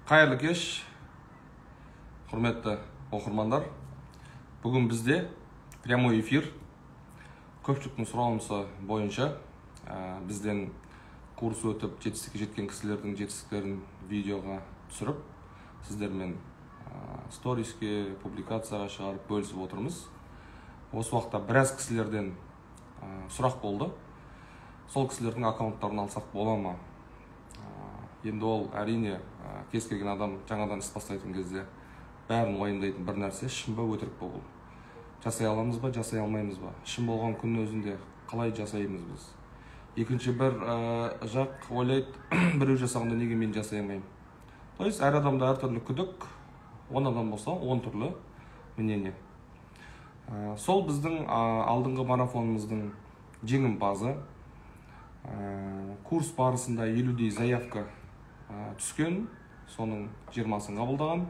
Қайырлы кеш, құрметті оқырмандар. Бүгін бізде прямой эфир. Көпшіліктің сұранысы бойынша бізден курс өтіп жетістікке жеткен кісілердің жетістіктерін видеоға түсіріп, сіздермен сториске, публикацияға шығарып бөлісіп отырмыз. Осы уақытта біраз кісілерден сұрақ болды. Сол кісілердің аккаунттарын алсақ бола ма? Енді ол әрине кез келген адам жаңадан іс бастайтын кезде бәрін уайымдайтын бір нәрсе: шын ба, өтірік па бұл? Жасай аламыз ба, жасай алмаймыз ба? Шын болған күннің өзінде қалай жасаймыз біз? Екінші бір жақ ойлайды, біреу жасағанда неге мен жасай алмаймын? То есть әр адамда әртүрлі күдік, 10 адам болса 10 түрлі мнение. Сол біздің алдыңғы марафонымыздың жеңімпазы. Курс барысында 50-дей заявка түскен, соның 20-сын қабылдаған.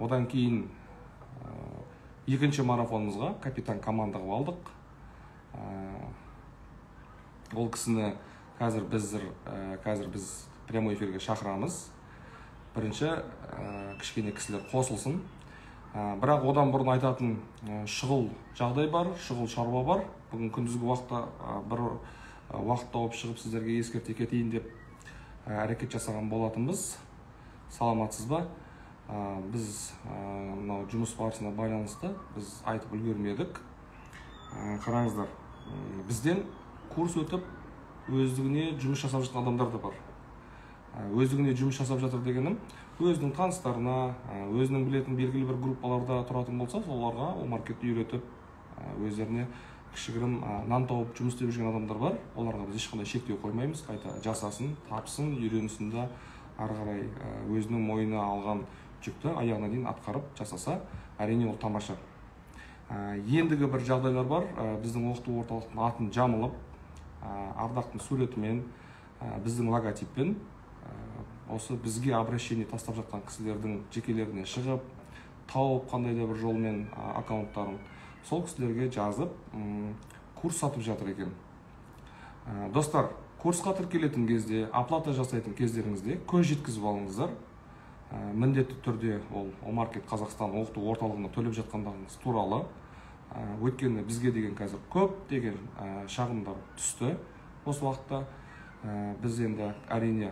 Одан кейін екінші марафонымызға капитан командаға алдық. Ол кісіні қазір біз прямой эфирге шақырамыз. Бірінші кішкене кісілер қосылсын. Бірақ одан бұрын айтатын шұғыл жағдай бар, шұғыл шаруа бар. Бүгін күндізгі уақытта бір уақыт тауып шығып сіздерге ескерте кетейін деп әрекет жасаған болатынбыз. Саламатсыз ба? Біз мынау жұмыс барысына байланысты біз айтып үлгермедік. Қараңыздар, бізден курс өтіп өздігіне жұмыс жасап жатқан адамдар да бар. Өздігіне жұмыс жасап жатыр дегенім, өзінің таныстарына, өзінің білетін белгілі бір группаларда тұратын болса, соларға ол маркетті үйретіп, өздеріне кішігірім нан тауып жұмыс істеп жүрген адамдар бар. Оларға біз ешқандай шектеу қоймаймыз. Қайта жасасын, тапсын, үйренсін да, ары қарай өзінің мойнына алған жүкті аяғына дейін атқарып жасаса, әрине ол тамаша. Ендігі бір жағдайлар бар. Біздің оқыту орталықтың атын жамылып, Ардақтың суретімен, біздің логотиппен осы бізге обращение тастап жатқан кісілердің жекелеріне шығып, тауып қандай да бір жолмен аккаунттарын сол кісілерге жазып, курс сатып жатыр екен. Достар, курсқа тіркелетін кезде, оплата жасайтын кездеріңізде көз жеткізіп алыңыздар. Міндетті түрде ол Омаркет Қазақстан оқыту орталығына төлеп жатқандарыңыз туралы. Өйткені бізге деген қазір көп деген шағымдар түсті. Осы уақытта біз енді әрине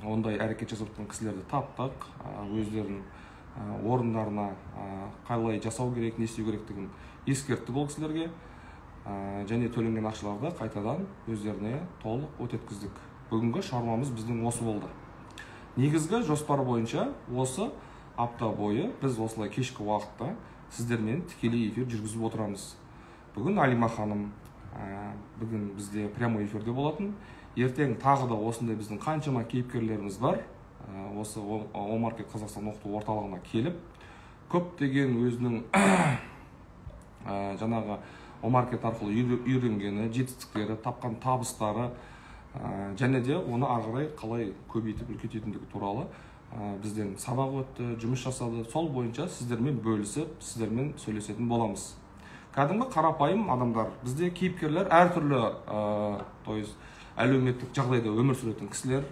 ондай әрекет жасап жатқан кісілерді таптық, өздерінің орындарына қалай жасау керек, не істеу керектігін ескерттік ол кісілерге, және төленген ақшаларды қайтадан өздеріне толық өтеткіздік. Бүгінгі шаруамыз біздің осы болды. Негізгі жоспар бойынша осы апта бойы біз осылай кешкі уақытта сіздермен тікелей эфир жүргізіп отырамыз. Бүгін Алима ханым бүгін бізде прямой эфирде болатын. Ертең тағы да осындай біздің қаншама кейіпкерлеріміз бар. Осы Омаркет Қазақстан оқыту орталығына келіп, көптеген өзінің жаңағы Омаркет арқылы үйренгені, жетістіктері, тапқан табыстары, және де оны ары қарай қалай көбейтіп үлкейтетіндігі туралы бізден сабақ өтті, жұмыс жасады. Сол бойынша сіздермен бөлісіп, сіздермен сөйлесетін боламыз. Кәдімгі қарапайым адамдар, бізде кейіпкерлер әртүрлі әлеуметтік жағдайда өмір сүретін кісілер,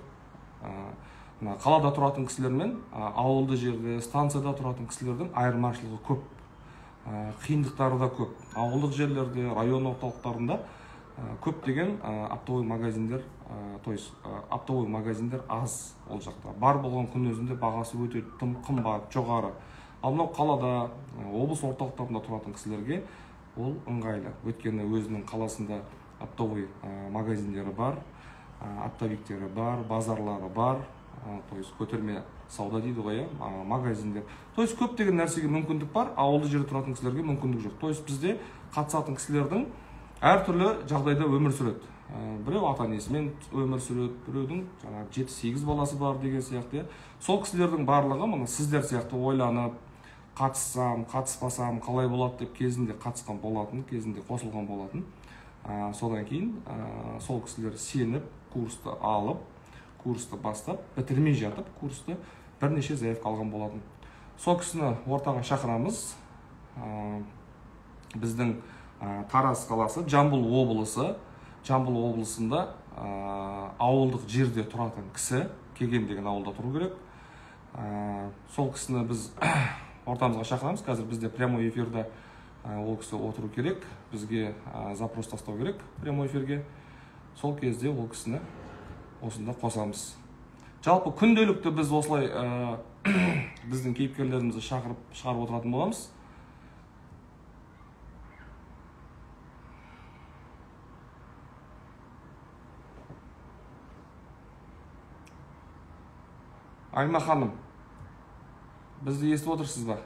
қалада тұратын кісілер мен ауылды жерде, станцияда тұратын кісілердің айырмашылығы көп, қиындықтары да көп. Ауылдық жерлерде, район орталықтарында көптеген оптовый магазиндер, оптовый магазиндер аз ол жақта. Бар болған күн өзінде бағасы өте тым қымбат, жоғары. Ал мынау қалада, облыс орталықтарында тұратын кісілерге ол ыңғайлы. Өйткені өзінің қаласында оптовый магазиндері бар, оптовиктері бар, базарлары бар, көтерме сауда дейді ғой, магазиндер. Көптеген нәрсеге мүмкіндік бар, ауылды жерде тұратын кісілерге мүмкіндік жоқ. Бізде қатысатын кісілердің әртүрлі жағдайда өмір сүреді. Біреу ата-анасымен өмір сүреді, біреудің 7-8 баласы бар деген сияқты. Сол кісілердің барлығы мына сіздер сияқты ойланып, қатыссам, қатыспасам қалай болады деп кезінде қатысқан болатын, кезінде қосылған болатын. Содан кейін сол кісілер сеніп, курсты алып, курсты бастап, бітірмей жатып, курсты бірнеше заявка алған болатын. Сол кісіні ортаға шақырамыз. Біздің Тараз қаласы, Жамбыл облысында ауылдық жерде тұратын кісі, Кеген деген ауылда тұру керек. Сол кісіні біз ортамызға шақырамыз. Қазір бізде прямой эфирде ол кісі отыру керек. Бізге запрос тастау керек прямой эфирге. Сол кезде ол кісіні осында қосамыз. Жалпы күнделікті біз осылай біздің кейіпкерлерімізді шығарып отыратын боламыз. Альма ханым, бізді естіп отырсыз ба?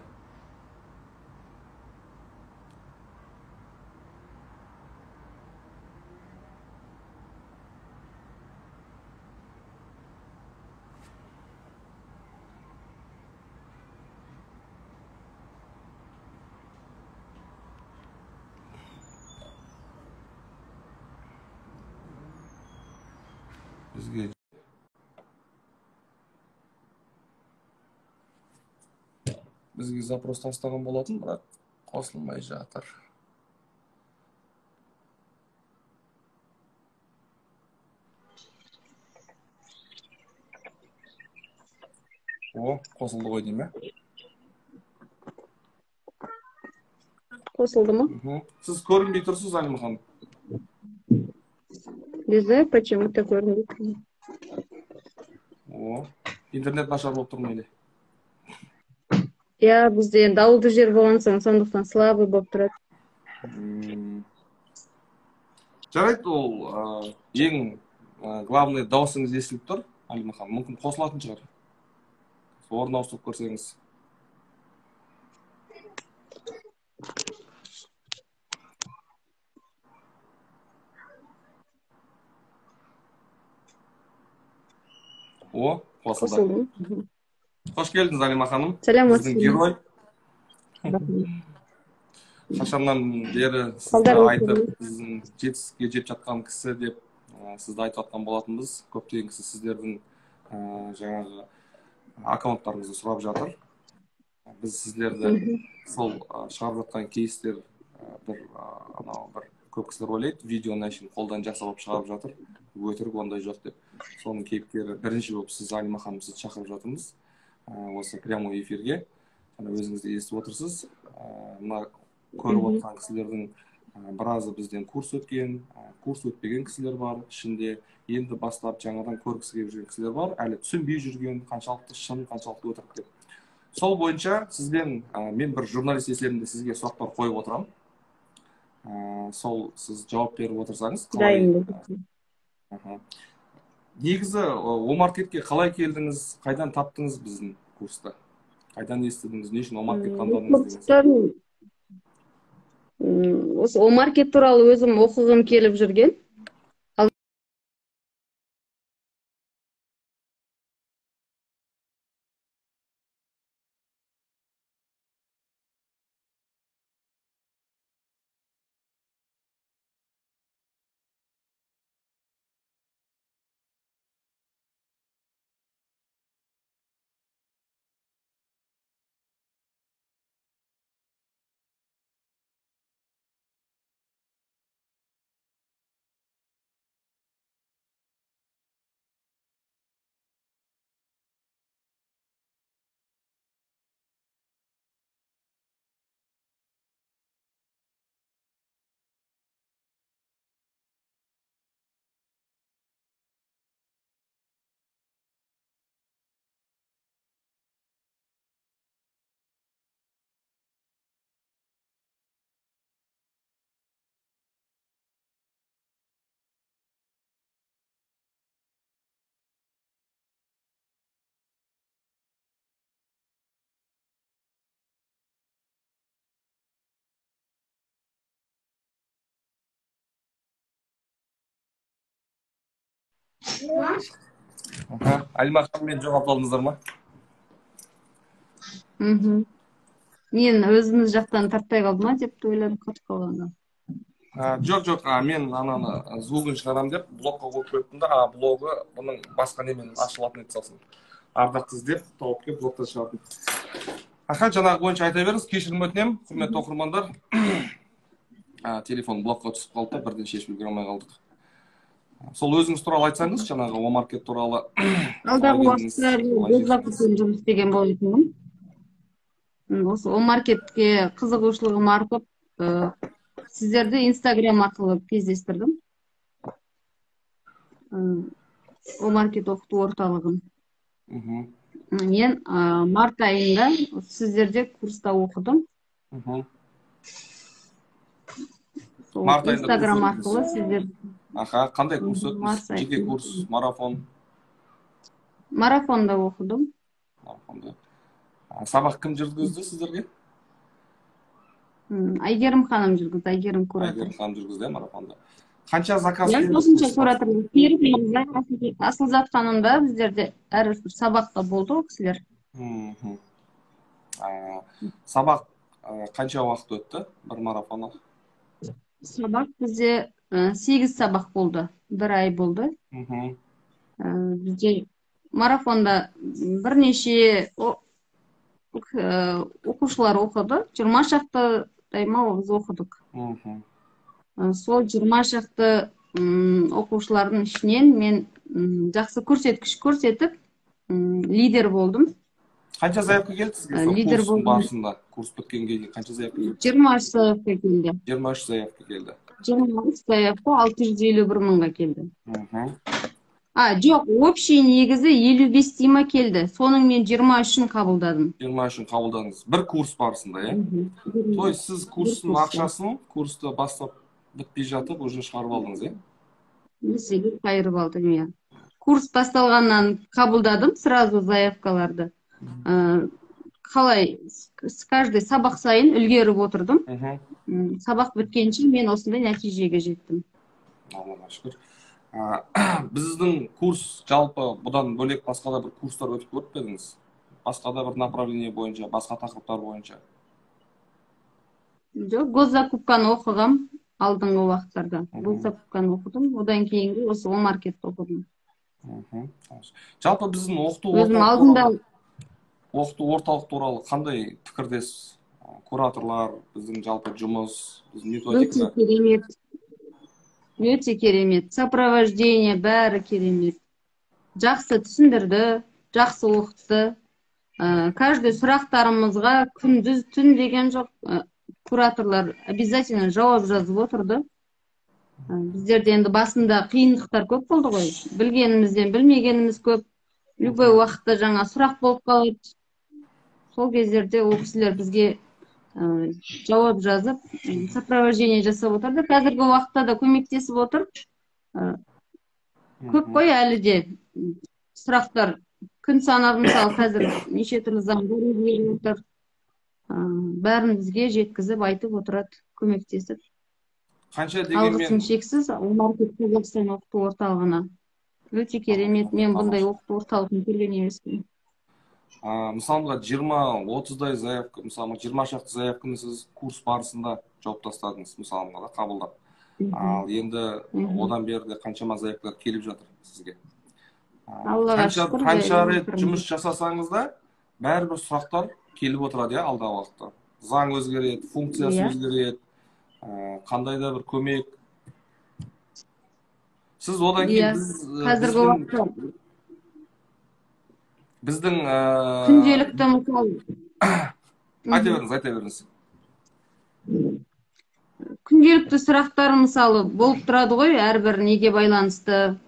Бізге запрос тастаған болатын, бірақ қосылмай жатыр. Қосылды ғой дейме? Қосылды ма? Сіз көрінбей тұрсыз, Алима ханым? Не знаю, почему-то көрінбей. Интернет нашар болып тұр ма или? Я бізде енді ауылды жер болған соң, сондықтан слабый болып тұрады. Жарайды, ол ең главный дауысыңыз естіліп тұр, Алима ханым. Мүмкін қосылатын шығар. Орын ауыстырып көрсеңіз. Қосылды. Қош келдіңіз, Алима ханым. Сәлеметсіз. Біздің герой. Қашаннан бері сізді айтып, біздің жетістікке жетіп жатқан кісі деп сізді айтып жатқан болатынбыз. Көптеген кісі сіздердің жаңағы аккаунттарыңызды сұрап жатыр. Біз сіздерді сол шығарып жатқан кейстер бір көп кісілер ойлайды, видеоны әшейін қолдан жасап шығарып жатыр. Өтірік ондай жоқ деп. Соның кейіпкері бірінші болып сіз, Алима ханым, сізді шақырып жатырмыз. Осы прямой эфирге. Өзіңізді естіп отырсыз. Мына көріп отырған кісілердің біразы бізден курс өткен, курс өтпеген кісілер бар. Ішінде енді бастап жаңадан көргісі келіп жүрген кісілер бар. Әлі түсінбей жүрген, қаншалықты шын, қаншалықты өтірік деп. Сол бойынша сізбен мен бір журналист есебінде сізге сұрақтар қойып отырамын. Сол сіз жауап беріп отырсаңыз. Дайын. Негізі Омаркетке қалай келдіңіз, қайдан таптыңыз біздің курсты? Қайдан естідіңіз, не үшін Омаркет таңдадыңыз деген? Осы Омаркет туралы өзім оқығым келіп жүрген. Алима ханыммен жауап алдыңыздар ма? Мен өзіңіз жақтан тартпай қалды ма деп ойладым, қатып қалғанда. Жоқ, мен ананы звугын шығарам деп блокқа қойып қойыптым да, блогы бұның басқа немен ашылатын еді салсын. Ардақ іздеп, тауып келіп блоктан шығардым. Жаңағы бойынша айта беріңіз, кешірім өтінемін, құрметті оқырмандар. Телефон блокқа түсіп қалды, бірден шешіп үлгере алмай қалдық. Сол өзіңіз туралы айтсаңыз, жаңағы Омаркет туралы. Алдағы уақытта Госзакуппен жұмыс істеген болатынмын. Осы Омаркетке қызығушылығым артып, сіздерді Инстаграм арқылы кездестірдім. Омаркет оқыту орталығын. Мен март айында сіздерде курста оқыдым. Инстаграм арқылы сіздер. Қандай курс өттіңіз? Жеке курс, марафон? Марафонда оқыдым. Сабақ кім жүргізді сіздерге? Айгерім ханым жүргізді, Айгерім куратор. Айгерім ханым жүргізді, марафонда. Қанша заказ? Қосымша кураторлық беріп, Асылзат ханымда біздерде әр бір сабақта болды ол кісілер. Сабақ қанша уақыт өтті бір марафонға? Сабақ бізде 8 сабақ болды, бір ай болды. Бізде марафонда бірнеше оқушылар оқыды, 20 шақты біз оқыдық. Сол 20 шақты оқушылардың ішінен мен жақсы көрсеткіш көрсетіп, лидер болдым. Қанша заявка келді сізге курстың барысында? Курс біткенге дейін қанша заявка келді? 23 заявка келді. 23 заявка келді. 23 заявка 651 мыңға келді. Жоқ, общий негізі 55 тима келді. Соның мен 23-ін қабылдадым. 23-ін қабылдадыңыз. Бір курс барысында, е? Той сіз курстың ақшасын, курсты бастап бітпей жатып, уже шығарып алдыңыз, е? Меселі қайырып алдым, е. Курс басталғаннан қабылдадым сразу заявкаларды. Қалай, каждый сабақ сайын үлгеріп отырдым. Сабақ біткенше мен осындай нәтижеге жеттім. Аллаға шүкір. Біздің курс жалпы бұдан бөлек басқа да бір курстар өтіп көріп едіңіз? Басқа да бір направление бойынша, басқа тақырыптар бойынша? Жоқ, Госзакупканы оқығам алдыңғы уақыттарда. Госзакупканы оқыдым, одан кейінгі осы Омаркетті оқыдым. Жалпы біздің оқыту орталық туралы қандай пікірдесіз? Кураторлар, біздің жалпы жұмыс, біздің методика? Өте керемет. Сопровождение бәрі керемет. Жақсы түсіндірді, жақсы оқытты. Каждый сұрақтарымызға күндіз түн деген жоқ. Кураторлар обязательно жауап жазып отырды. Біздерде енді басында қиындықтар көп болды ғой. Білгенімізден білмегеніміз көп. Любой уақытта жаңа сұрақ болып қалады. Сол кездерде ол кісілер бізге жауап жазып, сопровождение жасап отырды. Қазіргі уақытта да көмектесіп отыр. Көп қой әлі де сұрақтар. Күн санап, мысалы, қазір неше түрлі заңдар өзгеріп отыр. Бәрін бізге жеткізіп айтып отырады, көмектесіп. Қанша дегенмен алғысым шексіз Омаркет Қазақстан оқыту орталығына. Өте керемет. Мен бұндай оқыту орталығына келген емеспін. Мысалға 20-30-дай заявка, мысалға 20 шақты заявканы сіз курс барысында жауып тастадыңыз, мысалға да қабылдап. Ал енді одан берде қаншама заявкалар келіп жатыр сізге. Қанша рет жұмыс жасасаңыз да, бәрібір сұрақтар келіп отырады, алдағы уақытта. Заң өзгереді, функциясы өзгереді, қандай да бір көмек. Сіз одан кейін біздің күнделікті мысалы айта беріңіз. Күнделікті сұрақтар мысалы болып тұрады ғой, әрбір неге байланысты,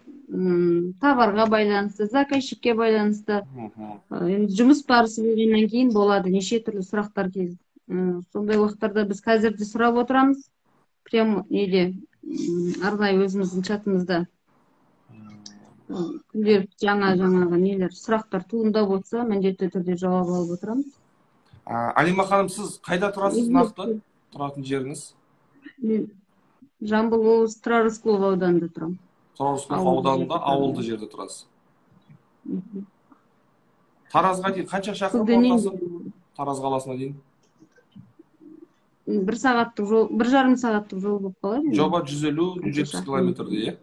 товарға байланысты, заказчикке байланысты. Жұмыс барысы болғаннан кейін болады неше түрлі сұрақтар келді. Сондай уақыттарда біз қазірде сұрап отырамыз. Прям арнайы өзіміздің чатымызда. Күнделікті жаңағы нелер, сұрақтар туындап отырса, міндетті түрде жауап алып отырамыз. Алима ханым, сіз қайда тұрасыз нақты? Тұратын жеріңіз? Жамбыл облысы Тұрар Рысқұлов ауданында тұрам. Тұрар Рысқұлов ауданында ауылды жерде тұрасыз. Таразға дейін қанша шақырым болғасы? Тараз қаласына дейін? 1 сағаттық жол, 1,5 сағаттық жол болып қалады. Жоба 150-170 километрде, е?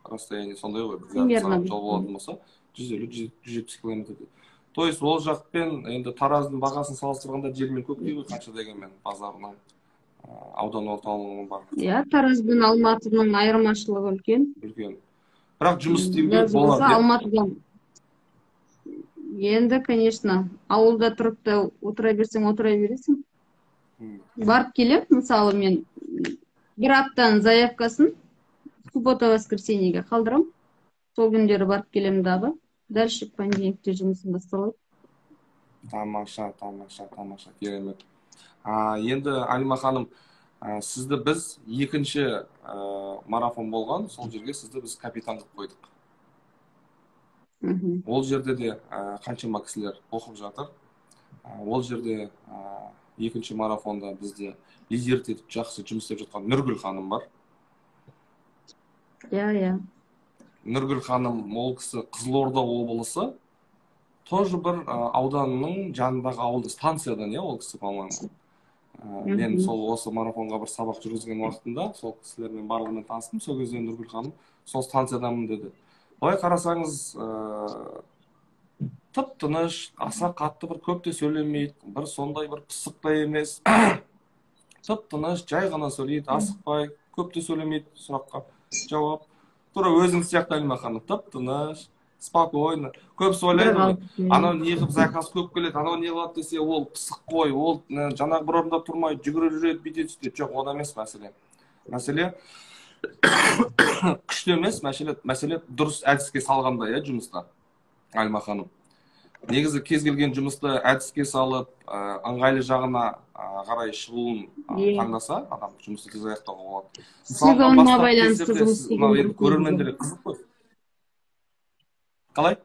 Расстояние сондай ғой, 1,5 сағат жол болатын болса, 150-170 километрде. То есть ол жақпен енді Тараздың бағасын салыстырғанда жермен көктей ғой, қанша дегенмен базарынан аудан орталығының бар. Тараз бен Алматының айырмашылығы үлкен. Үлкен. бірақ жұмыс істеуге Лязым болса болады. Алматыдан. Енді, конечно, ауылда тұрып та отыра берсең, отыра бересің. Барып келем, мысалы мен бір аптаның заявкасын суббота воскресеньеге қалдырам. Сол күндері барып келем дағы. Дальше понедельникте жұмысым басталады. Тамаша, керемет. Енді Алима ханым, сізді біз екінші марафон болған, сол жерге сізді біз капитан қылып қойдық. Ол жерде де қаншама кісілер оқып жатыр. Ол жерде екінші марафонда бізде лидер етіп жақсы жұмыс істеп жатқан Нұргүл ханым бар. Иә. Нұргүл ханым, ол кісі Қызылорда облысы, тоже бір ауданның жанындағы ауылды станциядан, ол кісі, по-моему. Мен сол осы марафонға бір сабақ жүргізген уақытында сол кісілермен барлығымен таныстым. Сол кезде Нұргүл ханым сол станциядамын деді. Былай қарасаңыз, тып-тыныш, аса қатты бір көп те сөйлемейді, бір сондай бір пысық та емес. Тып-тыныш, жай ғана сөйлейді, асықпай, көп те сөйлемейді, сұраққа жауап. Тура өзің сияқты Алима ханым, тып-тыныш, спокойно. Көп сөйлейді. Анау не қылып заказ көп келеді, анау не қылады десе, ол пысық қой, ол жаңағы бір орында тұрмай жүгіріп жүреді, бүйтеді сөйтеді. Жоқ, ода емес мәселе. Мәселе күшті емес, мәселе дұрыс әдіске салғанда, жұмыста, Алима ханым. Негізі кез келген жұмысты әдіске салып, ыңғайлы жағына қарай шығуын таңдаса, адам жұмысты тез аяқтауға болады. Сезонына байланысты жұмыс істеген көрермендерге қызық қой. Қалай?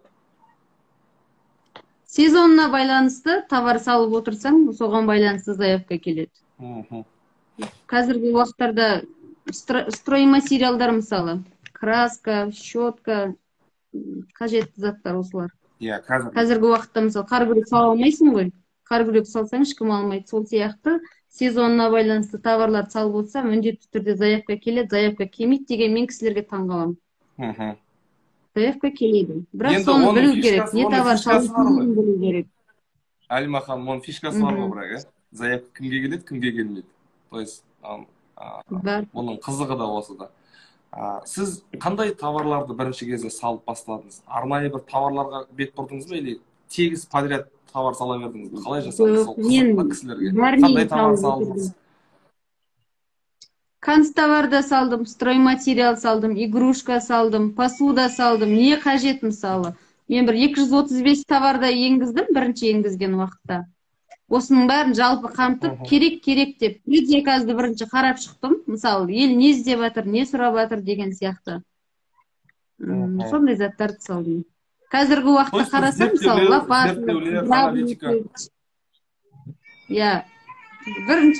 Сезонына байланысты товар салып отырсаң, соған байланысты заявка келеді. Қазіргі уақыттарда стройматериалдар, мысалы, краска, щетка, қажетті заттар осылар. Қазіргі уақытта, мысалы, қар күрек сала алмайсың ғой. Қар күрек салсаң, ешкім алмайды. Сол сияқты сезонына байланысты товарлар салып отырса, міндетті түрде заявка келеді, заявка келмейді деген мен кісілерге таң қаламын. Заявка келеді. Бірақ соны білу керек. Не товар салатынын білу керек. Алима ханым, оның фишкасы бар ғой, бірақ, заявка кімге келеді, кімге келмейді. То есть, оның қызығы да осы да. Сіз қандай товарларды бірінші кезде салып бастадыңыз? Арнайы бір товарларға бет бұрдыңыз ба, или тегіс подряд товар сала бердіңіз? Қалай жасадыңыз сол қызықты кісілерге? Қандай товар салдыңыз? Канцтовар да салдым, стройматериал салдым, игрушка салдым, посуда салдым. Не қажет, мысалы? Мен бір 235 товарда енгіздім, бірінші енгізген уақытта. Осының бәрін жалпы қамтып, керек деп предзаказды бірінші қарап шықтым. Мысалы, ел не іздеп жатыр, не сұрап жатыр деген сияқты. Сондай заттарды салдым. Қазіргі уақытта қарасам, мысалы, лопата,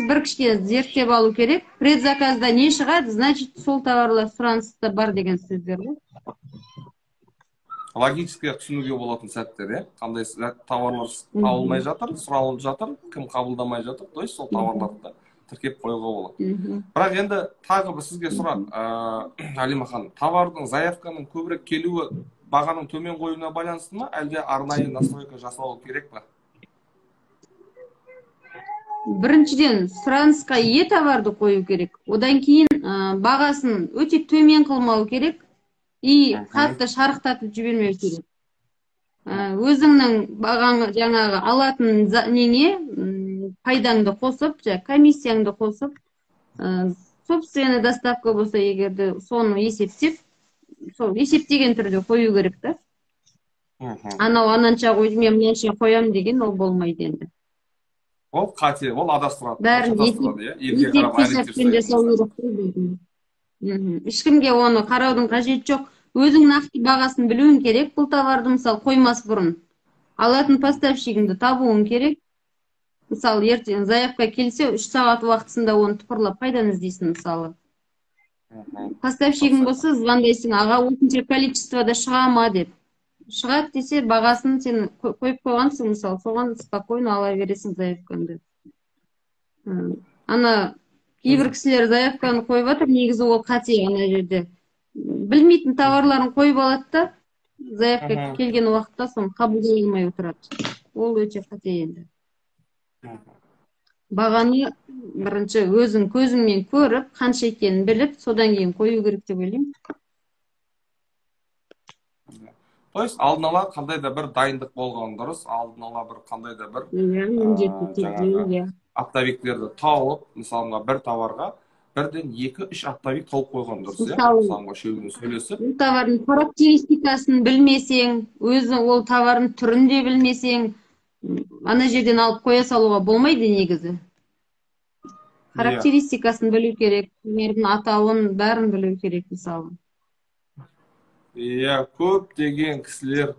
бір кішкене зерттеп алу керек. Предзаказда не шығады, значит, сол товарлар сұраныста бар деген сөздер ғой. Логически түсінуге болатын сәттер, қандай товарлар табылмай жатыр, сұралып жатыр, кім қабылдамай жатыр, то есть сол товарларды тіркеп қоюға болады. Бірақ енді тағы бір сізге сұрақ, Алима ханым, товардың, заявканың көбірек келуі бағаның төмен қоюына байланысты ма, әлде арнайы настройка жасалу керек па? Біріншіден, сұранысқа ие товарды қою керек. Одан кейін бағасын өте төмен қылмау керек. И қатты шарықтатып жібермеу керек. Өзіңнің бағаңы жаңағы алатын неңе пайдаңды қосып, комиссияңды қосып, собственно доставка болса егерде соны есептеп, сол есептеген түрде қою керек та. Анау ананша қойдым, мен мынанша қоям деген ол болмайды енді. Ол қате, ол адастырады. Бәрін есептен жасау керек. Ешкімге оны қараудың қажеті жоқ. Өзің нақты бағасын білуің керек. Бұл товарды, мысалы, қоймас бұрын алатын поставщигіңді табуың керек. Мысалы, ертең заявка келсе, 3 сағат уақытысында оны тыпырлап қайдан іздейсің, мысалы. Поставщигің болса, звондайсың, аға, осынша количествода шыға ма деп. Шығады десе, бағасын сен қойып қойғансың, мысалы, соған спокойно ала бересің заявкаңды. Ана кейбір кісілер заявканы қойып жатыр, негізі ол қате ана жерде. Білмейтін товарларын қойып алады да, заявка келген уақытта соны қабылдай алмай отырады. Ол өте қате енді. Бағаны бірінші өзің көзіңмен көріп, қанша екенін біліп, содан кейін қою керек деп ойлаймын. То есть алдын ала қандай да бір дайындық болған дұрыс, алдын ала бір қандай да бір міндетті түрде, жаңағы иә. оптовиктерді тауып, мысалға бір товарға бірден 2-3 оптовик тауып қойған дұрыс, иә? Мысалы, Мысалға үшеуімен сөйлесіп. бұл товардың характеристикасын білмесең, өзі ол товардың түрін де білмесең, ана жерден алып қоя салуға болмайды негізі. Характеристикасын білу керек, олардың атауын бәрін білу керек, мысалы. Иә, көптеген кісілер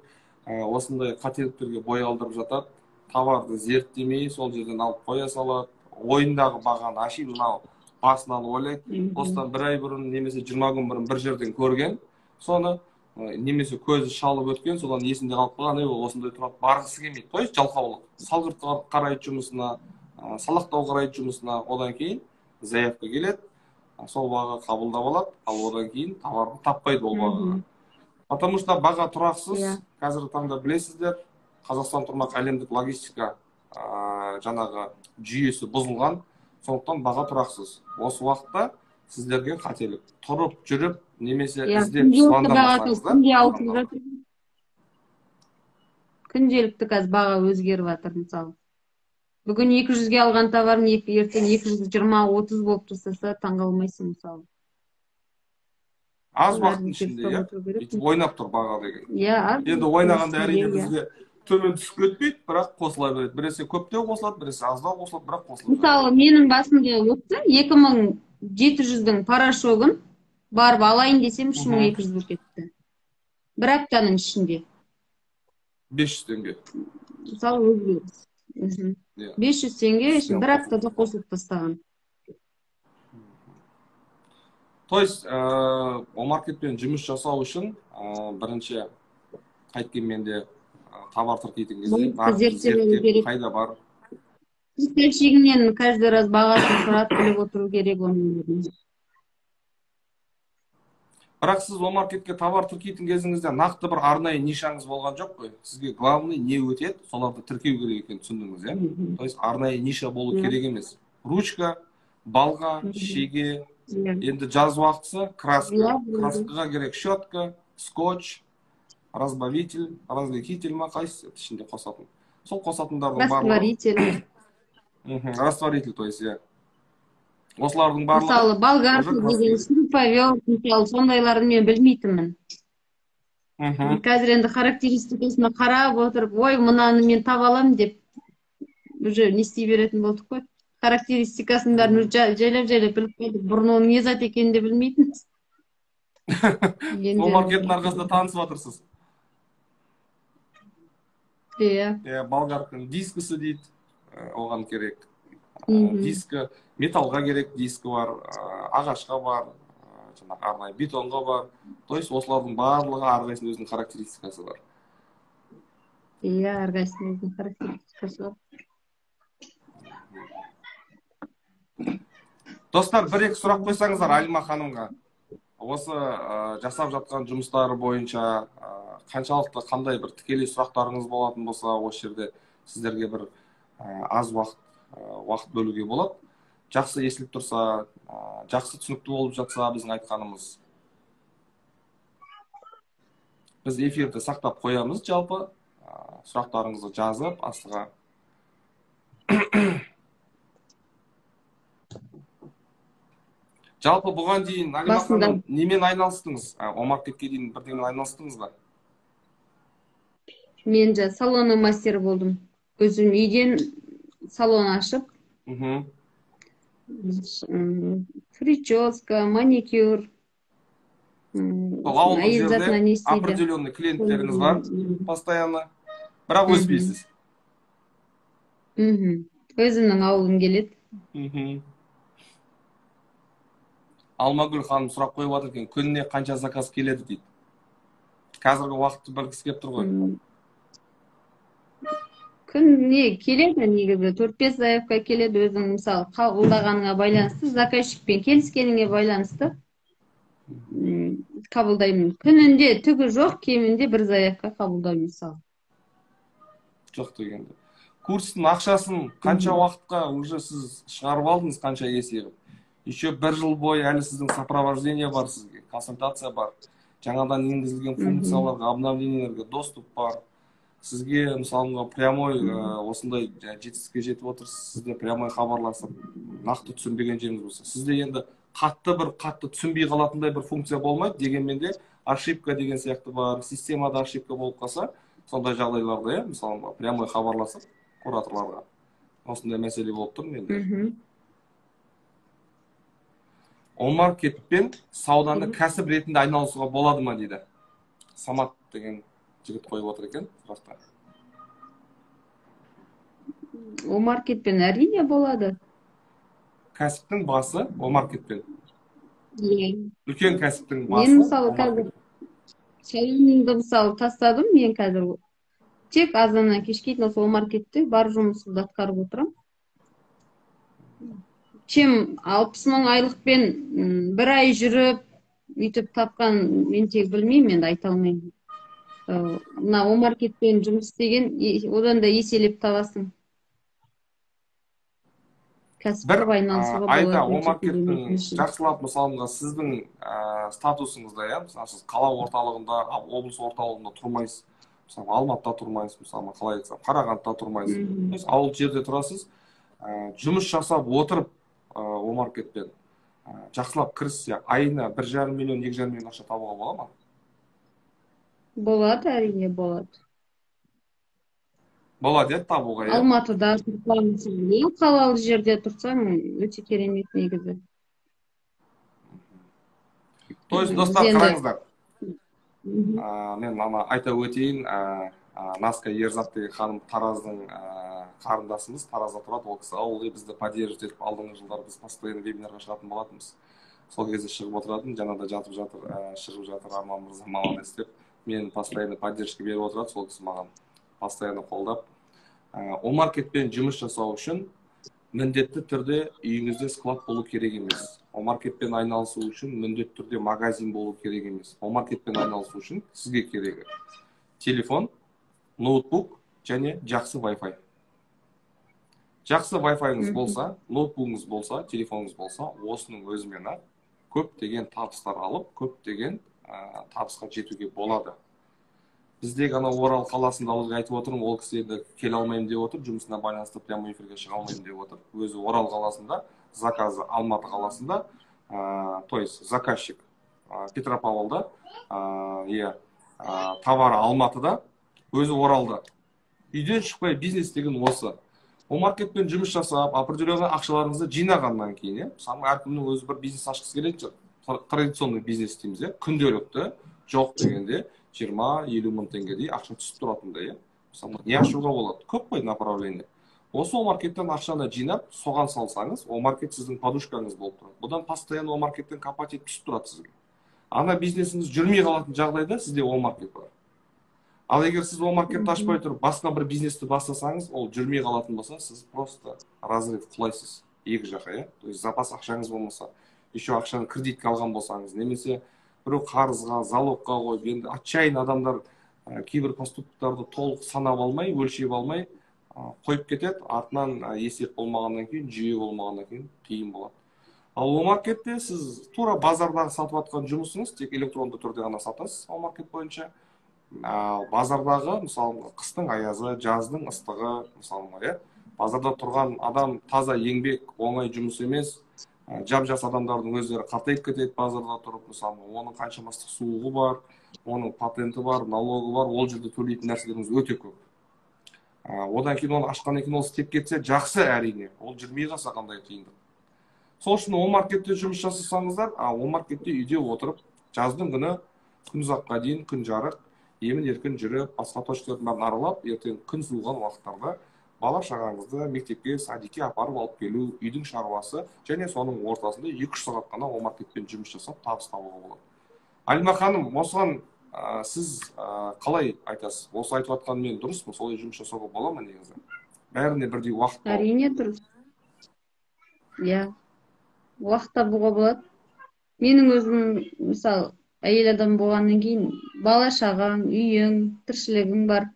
осындай қателіктерге бой алдырып жатады. Товарды зерттемей, сол жерден алып қоя салады. Ойындағы бағаны аши, мынау басынан ойлайды. Осыдан бір ай бұрын немесе 20 күн бұрын бір жерден көрген, соны немесе көзі шалып өткен, содан есінде қалып қалған, ол осындай тұрады, барғысы келмейді. То есть жалқаулық. Салғырт қарайды жұмысына, салақтау қарайды жұмысына, одан кейін заявка келеді, сол баға қабылдап алады, ал одан кейін товарды таппайды ол бағаға. Потому что баға тұрақсыз, қазіргі таңда білесіздер, Қазақстан тұрмақ әлемдік логистика жаңағы жүйесі бұзылған, сондықтан баға тұрақсыз. Осы уақытта сіздерге қателік. Тұрып, жүріп, немесе іздеп звондамасаңыздар. Күнделікті қазір баға өзгеріп жатыр, мысалы. Бүгін 200-ге алған товарын ертең 220-30 болып тұрса, таңғалмайсың, мысалы. Аз уақыттың ішінде, иә? Ойнап тұр баға деген. Енді ойнағанда әрине бізге төмен түсіп кетпейді, бірақ қосыла береді. Біресе көптеу қосылады, біресе аздау қосылады, бірақ қосылады. Мысалы, менің басымда өтті, 2700-дің порошогын барып алайын десем 3200 болып кетті. Бір аптаның ішінде. 500 теңге. Мысалы, өзгеріс. 500 теңге бір аптада қосылып тастаған. То есть, о-маркетпен жұмыс жасау үшін бірінші қайткенменде товар тіркейтін кезде зерттеп қайда бар. Поставщигінен каждый раз бағасын сұрап біліп отыру керек оның. Бірақ сіз о-маркетке товар тіркейтін кезіңізде нақты бір арнайы нишаңыз болған жоқ қой. Сізге главный не өтеді, соларды тіркеу керек екен, түсіндіңіз, иә? То есть, арнайы ниша болу керек емес. Ручка, балға, шеге, енді жаз уақытысы краска. Краскаға керек щетка, скотч, разбавитель, разликитель ма, қайсы ішінде қосатын. Сол қосатындардың барлығы. Растворитель, то есть, иә. Осылардың барлығы. Мысалы, болгарка деген, шуруповерт, мысалы, сондайларын мен білмейтінмін. Қазір енді характеристикасына қарап отырып, ой, мынаны мен таба аламын деп, уже не істей беретін болдық қой. Характеристикасын бәрін жайлап біліп қойдық. Бұрын оның не зат екенін де білмейтінбіз. Сол маркеттің арқасында танысып отырсыз. Иә. Болгарканың дискісі дейді, оған керек. Дискі, металға керек дискі бар, ағашқа бар, арнайы бетонға бар. То есть, осылардың барлығы әрқайсының өзінің характеристикасы бар. Иә, әрқайсының өзінің характеристикасы бар. Достар, бір-екі сұрақ қойсаңыздар Алима ханымға. Осы жасап жатқан жұмыстары бойынша қаншалықты қандай бір тікелей сұрақтарыңыз болатын болса, осы жерде сіздерге бір аз уақыт бөлуге болады. Жақсы естіліп тұрса, жақсы түсінікті болып жатса біздің айтқанымыз. Біз эфирді сақтап қоямыз, жалпы сұрақтарыңызды жазып астыға. Жалпы бұған дейін Алима ханым немен айналыстыңыз? О-маркетке дейін бірдеңмен айналыстыңыз ба? Мен салонның мастері болдым. Өзім үйден салон ашып, прическа, маникюр. Ауылдық жерде определенный клиенттеріңіз бар, постоянно, бірақ өспейсіз. Өзімнің ауылым келеді. Алмагүл ханым сұрақ қойып жатыр екен, күніне қанша заказ келеді дейді. Қазіргі уақытты білгісі келіп тұр ғой. Күніне келеді, негізі 4-5 заявка келеді, өзің мысалы қабылдағаныңа байланысты, заказчикпен келіскеніңе байланысты қабылдаймын. Күнінде түгі жоқ, кемінде бір заявка қабылдаймын мысалы. Жоқ дегенде. Курстың ақшасын қанша уақытқа уже сіз шығарып алдыңыз, қанша есебі? Еще бір жыл бойы әлі сіздің сопровождение бар сізге, консультация бар. жаңадан енгізілген функцияларға, обновлениелерге доступ бар. Сізге мысалға прямой осындай жетістікке жетіп отырсыз, сізде прямой хабарласып, нақты түсінбеген жеріңіз болса, сізде енді қатты түсінбей қалатындай бір функция болмайды, дегенмен де ошибка деген сияқты бар, системада ошибка болып қалса, сондай жағдайларда мысалы прямой хабарласып кураторларға осындай мәселе болып тұр менде. Омаркетпен сауданы кәсіп ретінде айналысуға болады ма дейді. Самат деген жігіт қойып отыр екен сұрақта. Омаркетпен әрине болады. Кәсіптің басы омаркетпен. Үлкен кәсіптің басы. Мен мысалы қазір салонымды мысалы тастадым, мен қазір тек азаннан кешке дейін осы омаркетте бар жұмысымды атқарып отырамын. Чем 60 мың айлықпен бір ай жүріп, үйтіп тапқан мен тек білмеймін, енді айта алмаймын. Мына омаркетпен жұмыс істеген, одан да еселеп табасың. Кәсіп айналысуға болады. Айта, омаркеттің жақсылап мысалға сіздің статусыңызда, мысалы сіз қала орталығында, облыс орталығында тұрмайсыз, мысалы Алматыда тұрмайсыз, мысалы қалай айтсам, Қарағандыда тұрмайсыз, ауыл жерде тұрасыз, жұмыс жасап отырып омаркетпен жақсылап кіріссе, айына 1,5 миллион, 2,5 миллион ақша табуға бола ма? Болады, әрине болады. Болады, табуға. Алматыда тұрсаң, қалалы жерде тұрсаң, өте керемет негізі. То есть, достар, қараңыздар. Мен айта өтейін, Наска Ерзат деген ханым Тараздың қарындасымыз, Таразда тұрады, ол кісі ауылы бізді поддерживать етіп алдыңғы жылдар біз постоянно вебинарға шығатын болатынбыз. Сол кезде шығып отыратын, жаңада жатып жатыр, шығып жатыр Арман мырза молодец деп, мен постоянно поддержка беріп отырады, сол кісі маған постоянно қолдап. Омаркетпен жұмыс жасау үшін міндетті түрде үйіңізде склад болу керек емес. Омаркетпен айналысу үшін міндетті түрде магазин болу керек емес. Омаркетпен айналысу үшін сізге керегі телефон, ноутбук және жақсы Wi-Fi. Жақсы Wi-Fi'іңіз болса, ноутбугіңіз болса, телефоныңыз болса, осының өзімен көптеген табыстар алып, көптеген табысқа жетуге болады. Біздегі Орал қаласында айтып отырмын, ол кісі енді келе алмаймын деп отыр, жұмысына байланысты прямой эфирге шыға алмаймын деп отыр. Өзі Орал қаласында, заказы Алматы қаласында, то есть заказчик Петропавлда, товары Алматыда, өзі Оралда. Үйден шықпай бизнес деген осы. Омаркетпен жұмыс жасап, определенный ақшаларыңызды жинағаннан кейін, мысалы әркімнің өзі бір бизнес ашқысы келетін шығар. Традиционный бизнес дейміз, күнделікті, жоқ дегенде 20-50 мың теңгедей ақша түсіп тұратындай, мысалы не ашуға болады? Көп қой направление. Осы омаркеттен ақшаны жинап, соған салсаңыз, омаркет сіздің подушкаңыз болып тұрады. Бұдан постоянно омаркеттен копать түсіп тұрады сізге. Ана бизнесіңіз жүрмей қалатын жағдайда сізде омаркет бар. Ал егер сіз омаркетті ашпай тұрып, басқа бір бизнесті бастасаңыз, ол жүрмей қалатын болса, сіз просто разрыв құлайсыз. Екі жаққа, то есть запас ақшаңыз болмаса, еще ақшаны кредитке алған болсаңыз, немесе біреу қарызға, залогқа қойып, енді отчаянный адамдар кейбір поступктарды толық санап алмай, өлшеп алмай қойып кетеді, артынан есеп болмағаннан кейін, жүйе болмағаннан кейін қиын болады. Ал омаркетте сіз тура базардағы сатып атқан жұмысыңыз тек электронды түрде ғана сатасыз омаркет бойынша. Базардағы, мысалы, қыстың аязы, жаздың ыстығы, мысалы, базарда тұрған адам таза еңбек, оңай жұмыс емес. Жап-жас адамдардың өздері қартайып кетеді базарда тұрып, мысалы, оның қаншама ыстық суығы бар, оның патенті бар, налогы бар, ол жерде төлейтін нәрселеріңіз өте көп. Одан кейін оны ашқаннан кейін ол істеп кетсе, жақсы әрине, ол жүрмей қалса қандай қиындық. Сол үшін омаркетте жұмыс жасасаңыздар, омаркетте үйде отырып, жаздың күні күн ұзаққа дейін, күн жарық, емін-еркін жүріп, басқа точкалардың бәрін аралап, ертең күн суыған уақыттарда бала шағаңызды мектепке, садикке апарып алып келу, үйдің шаруасы, және соның ортасында 2-3 сағат қана омаркетпен жұмыс жасап, табыс табуға болады. Алима ханым, осыған сіз қалай айтасыз? Осы айтып жатқан мен дұрыс па? Солай жұмыс жасауға бола ма негізі? Бәріне бірдей уақыт табу. Әрине дұрыс. Иә, уақыт табуға болады. Менің өзім, мысалы, әйел адам болғаннан кейін, бала шағаң, үйің, тіршілігің бар.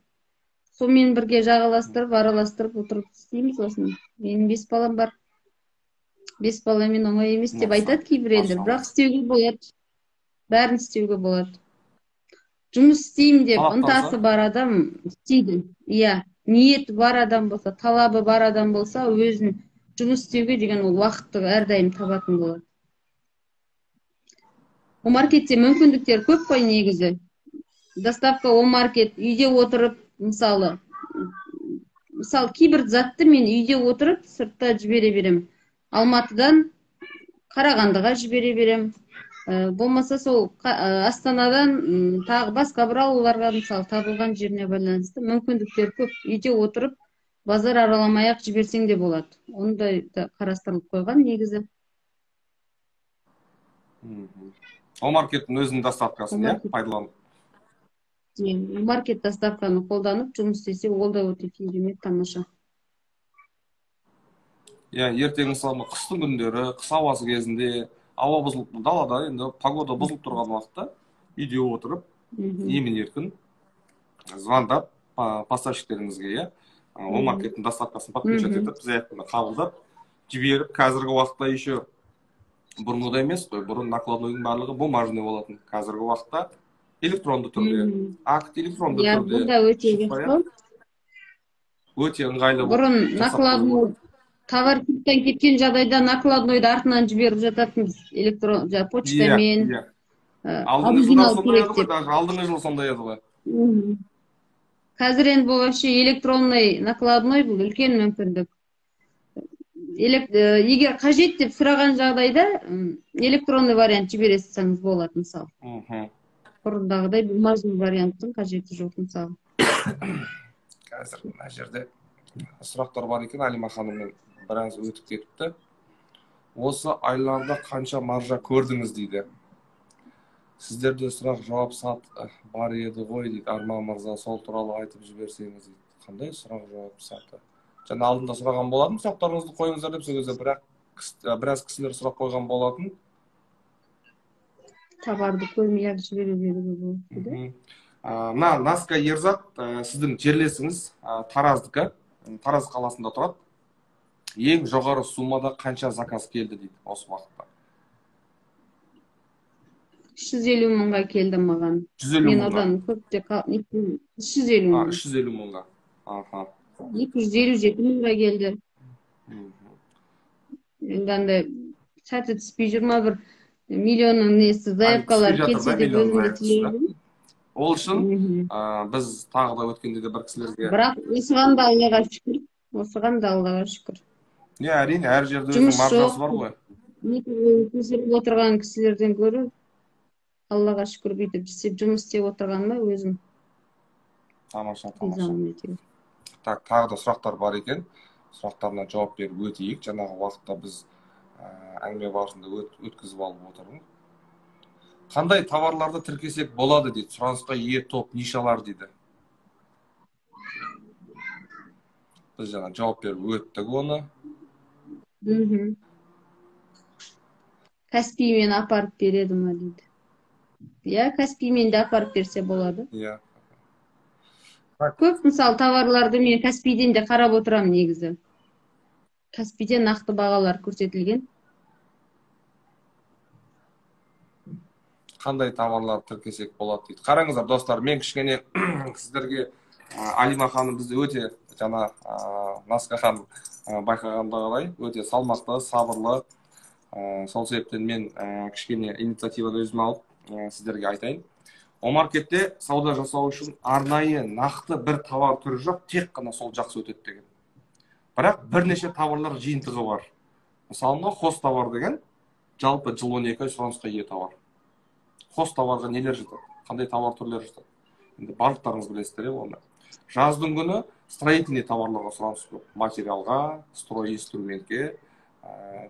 Сонымен бірге жағаластырып, араластырып отырып істейміз осыны. Менің 5 балам бар. 5 баламен оңай емес деп айтады кейбір елдер, бірақ істеуге болады. Бәрін істеуге болады. жұмыс істеймін деп талаптанса. ынтасы бар адам істейді. Иә, ниеті бар адам болса, талабы бар адам болса, өзін жұмыс істеуге деген ол уақытты әрдайым табатын болады. О маркетте мүмкіндіктер көп қой негізі. Доставка о маркет, үйде отырып, мысалы кейбір затты мен үйде отырып сыртта жібере берем. Алматыдан Қарағандыға жібере берем. Болмаса сол Астанадан тағы басқа бір аулаларға, мысалы табылған жеріне байланысты мүмкіндіктер көп. Үйде отырып базар араламай ақ жіберсең де болады. Ондай да қарастырылып қойған негізі. О маркеттің өзінің доставкасын пайдаланып. Маркет доставканы қолданып жұмыс істесе, ол да өте керемет, тамаша. Ертең мысалы қыстың күндері, қыс ауасы кезінде, ауа бұзылып, далада енді погода бұзылып тұрған уақытта үйде отырып, емін-еркін звондап поставщиктеріңізге, о маркеттің доставкасын подключать етіп, заявканы қабылдап, жіберіп, қазіргі уақытта еще бұрынғыдай емес қой, бұрын накладнойдың барлығы бумажный болатын. Қазіргі уақытта электронды түрде, акт электронды түрде. Бұл да өте өте ыңғайлы. Бұрын накладной товар кілттен кеткен жағдайда накладнойды артынан жіберіп жататынбыз, электрон почтамен. Алдыңғы жыл сондай еді ғой. Қазір енді бұл вообще электронный накладной, бұл үлкен мүмкіндік. Егер қажет деп сұраған жағдайда электронный вариант жібересеңіз болады, мысалы. Бұрындағыдай бумажный варианттың қажеті жоқ, мысалы. Қазір мына жерде сұрақтар бар екен, Алима ханыммен біраз өтіп кетіпті. Осы айларда қанша маржа көрдіңіз дейді. Сіздерде сұрақ жауап сат бар еді ғой дейді. Арман мырза, сол туралы айтып жіберсеңіз дейді. Қандай сұрақ жауап саты? Жаңа алдында сұраған болатын, сұрақтарыңызды қойыңыздар деп, сол кезде біраз кісілер сұрақ қойған болатын. Товарды көрмей-ақ жібере беруге болады. Наска Ерзат, сіздің жерлесіңіз Тараздікі, Тараз қаласында тұрады. Ең жоғары суммада қанша заказ келді дейді осы уақытта? 350 мыңға келді маған. 150 мен одан көпте 350 мың. 350 мыңға. 257 мыңға келді. Енді сәті түспей жүр ма, бір миллионның несі заявкалар келсе деп өзімді тілеймін. Ол үшін біз тағы да өткенде де бір кісілерге. Бірақ осыған да Аллаға шүкір. Әрине, әр жерде өзінің маржасы бар ғой. Көсіліп отырған кісілерден көрі, Аллаға шүкір бүйтіп жұмыс істеп отырғаныма өзім. Тамаша. Тағы да сұрақтар бар екен. Сұрақтарына жауап беріп өтейік. Жаңағы уақытта біз әңгіме барысында өткізіп алып отырмыз. Қандай товарларды тіркесек болады дейді. Сұранысқа ие топ нишалар дейді. Біз жаңа жауап беріп өттік оны. Каспиймен апарып береді ма дейді. Каспиймен де апарып берсе болады. Көп мысалы товарларды мен Каспийден де қарап отырам негізі. Каспийде нақты бағалар көрсетілген. Қандай товарлар тіркесек болады дейді. Қараңыздар достар, мен кішкене сіздерге Алима ханым бізде өте жаңа Наска ханым байқағандағыдай өте салмақты, сабырлы. Сол себептен мен кішкене инициативаны өзіме алып сіздерге айтайын. О маркетте сауда жасау үшін арнайы нақты бір товар түрі жоқ, тек қана сол жақсы өтеді деген. Бірақ бірнеше товарлар жиынтығы бар. Мысалы, хост товар деген жалпы жыл 12 ай сұранысқа ие товар. Хост товарға нелер жатады? Қандай товар түрлері жатады? Енді барлықтарыңыз білесіздер оны. Жаздың күні строительный товарларға сұраныс көп. Материалға, строй инструментке,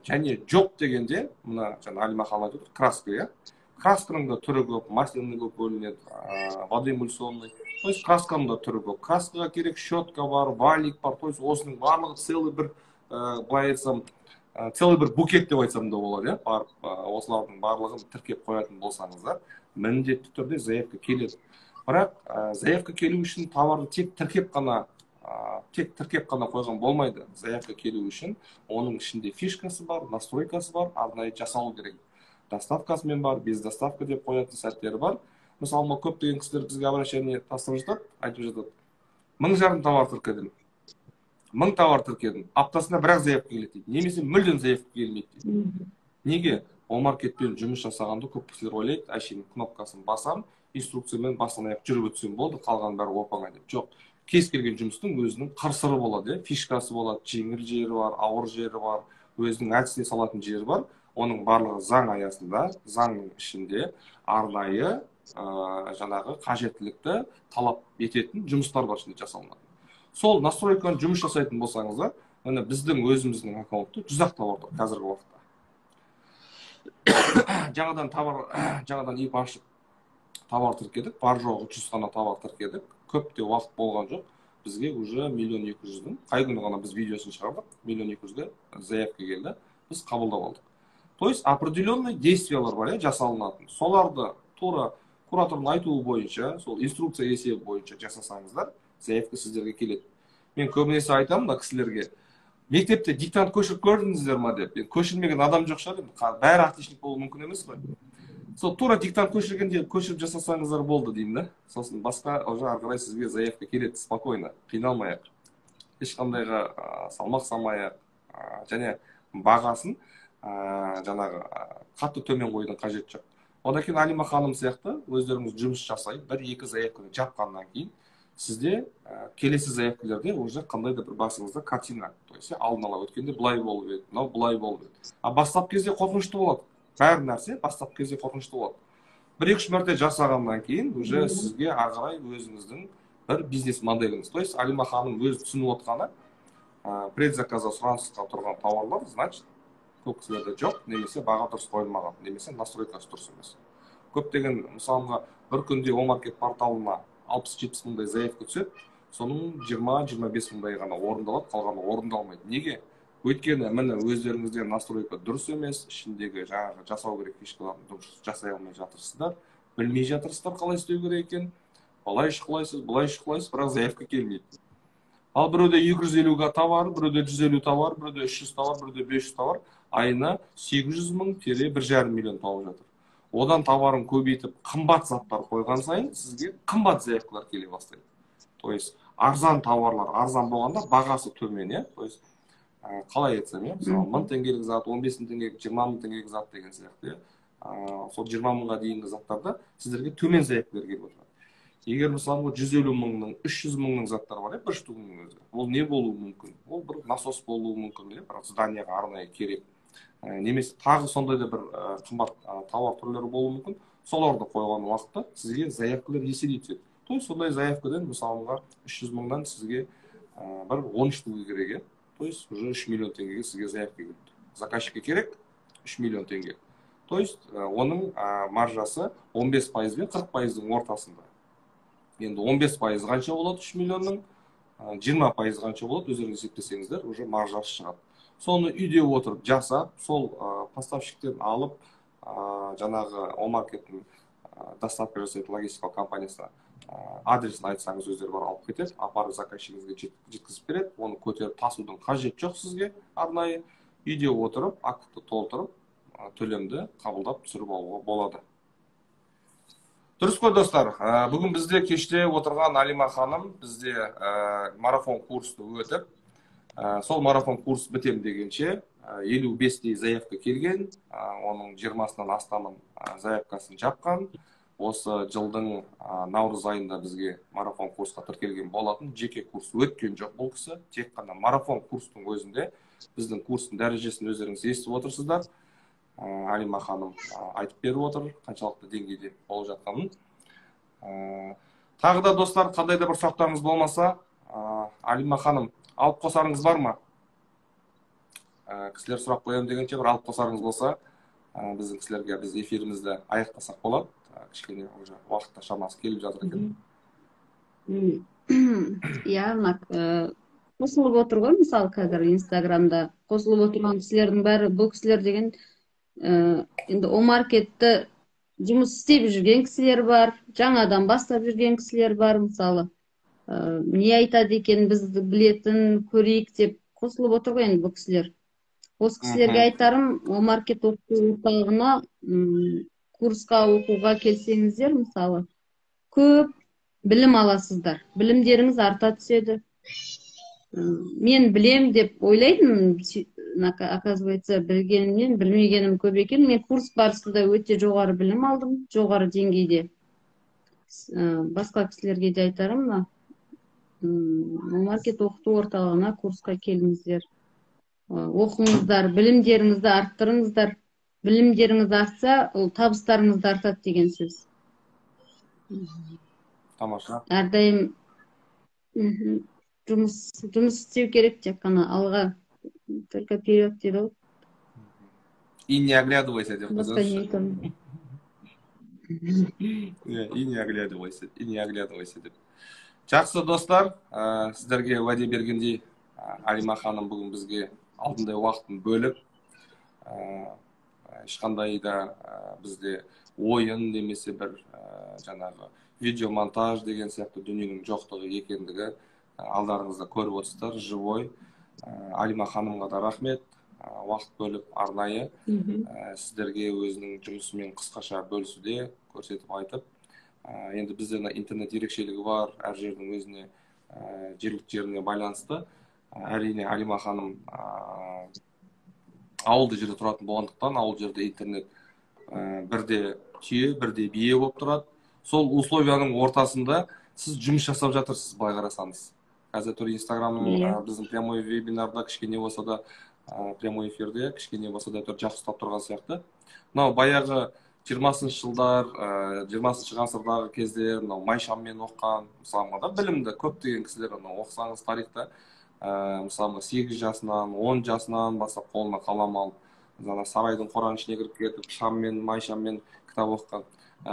және жоқ дегенде, мына жаңа Алима ханым айтып отыр, краска, красканың да түрі көп, масляный көп бөлінеді, водоэмульсионный. То есть красканың да түрі көп. Краскаға керек щетка бар, валик бар. То есть осының барлығы целый бір, былай айтсам, целый бір букет деп айтсам да болады, осылардың барлығын тіркеп қоятын болсаңыздар, міндетті түрде заявка келеді. Бірақ заявка келу үшін товарды тек тіркеп қана қойған болмайды. Заявка келу үшін оның ішінде фишкасы бар, настройкасы бар, арнайы жасалу керек. Доставкасымен бар, без доставка деп қоятын сәттері бар. мысалы көптеген кісілер бізге обращение тастап жатады, айтып жатады, 1000 товар тіркедім, 1000 товар тіркедім, аптасына бір-ақ заявка келеді дейді, немесе мүлдем заявка келмейді дейді. Неге? Омаркетпен жұмыс жасағанда көп кісілер ойлайды, әшейін кнопкасын басам, инструкциямен бастан аяқ жүріп өтсем болды, қалған бәрі оп-оңай деп. Жоқ, кез келген жұмыстың өзінің қыр-сыры болады, фишкасы болады, жеңіл жері бар, ауыр жері бар, өзінің әдісіне салатын жері бар. Оның барлығы заң аясында, заңның ішінде арнайы жаңағы қажеттілікті талап ететін жұмыстар бар ішінде жасалынады. Сол настройканы жұмыс жасайтын болсаңыздар, міне біздің өзіміздің аккаунтта 100 товар тұр қазіргі уақытта. жаңадан еп ашып товар тіркедік, бар жоғы 300 ғана товар тіркедік, көп те уақыт болған жоқ, бізге уже 1.200.000-дің, қай күні ғана біз видеосын шығардық, 1.200.000-ге заявка келді, біз қабылдап алдық. То есть определенный действиялар бар, жасалынатын. Соларды тура куратордың айтуы бойынша, сол инструкция есебі бойынша жасасаңыздар, заявка сіздерге келеді. Мен көбінесе айтамын да кісілерге, мектепте диктант көшіріп көрдіңіздер ма деп. Көшірмеген адам жоқ шығар, бәрі отличник болуы мүмкін емес қой. Сол тура диктант көшіріп жасасаңыздар болды деймін да. Сосын басқа уже ары қарай сізге заявка келеді спокойно, қиналмай-ақ. Ешқандайға салмақ салмай-ақ, және бағасын жаңағы қатты төмен қоюдың қажеті жоқ. Одан кейін Алима ханым сияқты өздеріңіз жұмыс жасай, 1-2 заявканы жапқаннан кейін сізде келесі заявкалерде уже қандай да бір басыңызда картина, то есть алдын ала өткенде былай болып еді, мынау былай болып еді. Бастап кезде қорқынышты болады. Бәр нәрсе бастап кезде қорқынышты болады. 1-2 мәрте жасағаннан кейін уже сізге ағарай өзіңіздің бір бизнес моделіңіз. То есть Алима ханым өз түсініп отқаны, предзаказда сұранысқа тұрған тауарлар, значит, көп кісілерде жоқ, немесе баға дұрыс қойылмаған, немесе настройкасы дұрыс емес. Көптеген, мысалға, бір күнде Омаркет порталына 60-70 мыңдай заявка түседі, соның 20-25 мыңдай ғана орындалады, қалғаны орындалмайды. Неге? Өйткені міне өздеріңізден настройка дұрыс емес, ішіндегі жаңағы жасау керек фишкаларын дұрыс жасай алмай жатырсыздар, білмей жатырсыздар қалай істеу керек екен, былай шұқылайсыз, бірақ заявка келмейді. Ал біреуде 250 товар, біреуде 150 товар, біреуде 300 товар, біреуде 500 товар, айына 800 мың-1,5 миллион тауып жатыр. Одан товарын көбейтіп, қымбат заттар қойған сайын, сізге қымбат заявкалар келе бастайды. То есть, арзан товарлар, арзан болғанда бағасы төмен, то есть, қалай айтсам, мысалы, 1000 теңгелік зат, 15 теңгелік, 20 мың теңгелік зат деген сияқты, сол 20 мыңға дейінгі заттарда сіздерге төмен заявкалар келіп отырады. Егер мысалы 150 мыңның, 300 мыңның заттары бар, бір штугының өзі, ол не болуы мүмкін? Ол бір насос болуы мүмкін, бір зданияға арнайы керек. Немесе тағы сондай да бір қымбат тауар түрлері болуы мүмкін. Соларды қойған уақытта сізге заявкалар еселей түседі. То есть сондай заявкадан мысалға 300 мыңнан сізге бір 10 штуга керек, то есть уже 3 миллион теңгеге сізге заявка келді. Заказчикке керек 3 миллион теңге. То есть оның маржасы 15% бен 40%-ның ортасында. Енді 15% қанша болады 3 миллионның, 20% қанша болады, өздеріңіз есептесеңіздер, уже маржасы шығады. Соны үйде отырып жасап, сол поставщиктерін алып, жаңағы Омаркеттің доставка жасайтын логистикалық компаниясына адресін айтсаңыз өздері бар алып кетеді, апарып заказчигіңізге жеткізіп береді, оны көтеріп тасудың қажеті жоқ сізге, арнайы үйде отырып, актты толтырып, төлемді қабылдап түсіріп алуға болады. Дұрыс қой достар, бүгін бізде кеште отырған Алима ханым бізде марафон курсты өтіп, сол марафон курс бітем дегенше 55-дей заявка келген, оның 20-сынан астамын заявкасын жапқан. Осы жылдың наурыз айында бізге марафон курсқа тіркелген болатын, жеке курс өткен жоқ бұл кісі, тек қана марафон курстың өзінде біздің курстың дәрежесін өздеріңіз естіп отырсыздар. Алима ханым айтып беріп отыр, қаншалықты деңгейде болып жатқанын. Тағы да достар, қандай да бір сұрақтарыңыз болмаса, Алима ханым, алып қосарыңыз бар ма? Кісілер сұрақ қоямын дегенше бір алып қосарыңыз болса, біздің кісілерге біз эфирімізді аяқтасақ болады. Кішкене уже уақытта шамасы келіп жатыр екен. Иә, қосылып отыр ғой, мысалы қазір инстаграмда қосылып отырған кісілердің бәрі, бұл кісілер деген енді Омаркетті жұмыс істеп жүрген кісілер бар, жаңадан бастап жүрген кісілер бар, мысалы не айтады екен бізді білетін, көрейік деп қосылып отыр ғой енді бұл кісілер. Осы кісілерге айтарым, Омаркет оқыту орталығына курсқа оқуға келсеңіздер, мысалы, көп білім аласыздар. Білімдеріңіз арта түседі. Мен білем деп ойлайтын, оказывается, білгенімнен білмегенім көп екен. Мен курс барысында өте жоғары білім алдым, жоғары деңгейде. Басқа кісілерге де айтарым, маркет оқыту орталығына курсқа келіңіздер. Оқыңыздар, білімдеріңізді арттырыңыздар. Білімдеріңіз артса, ол табыстарыңыз да артады деген сөз. Тамаша. Әрдайым жұмыс істеу керек, тек қана алға, только вперед дейді ғой. И не оглядывайся деп Басқа не айтамын. И не оглядывайся деп. Жақсы достар, сіздерге уәде бергендей, Алима ханым бүгін бізге алтындай уақытын бөліп, ешқандай да бізде ойын немесе бір жаңағы видеомонтаж деген сияқты дүниенің жоқтығы екендігі алдарыңызда көріп отырсыздар, живой. Алима ханымға да рахмет, уақыт бөліп арнайы сіздерге өзінің жұмысымен қысқаша бөлісуде көрсетіп айтып. Енді бізде интернет ерекшелігі бар, әр жердің өзіне жергілікті жеріне байланысты. Әрине Алима ханым ауылды жерде тұратын болғандықтан, ауыл жерде интернет бірде түйе, бірде бие болып тұрады. Сол условияның ортасында сіз жұмыс жасап жатырсыз, былай қарасаңыз. Қазір тұр Инстаграмның біздің прямой вебинарда кішкене болса да, прямой эфирде кішкене болса да жақсы ұстап тұрған сияқты. Мынау баяғы 20-шы жылдар, 20-шы ғасырдағы кезде майшаммен оққан, мысалы, білімді көптеген кісілер оқысаңыз тарихта, мысалы 8 жасынан, 10 жасынан бастап қолына қалам алып, сарайдың қораның ішіне кіріп кетіп, шаммен, майшаммен кітап оқыған.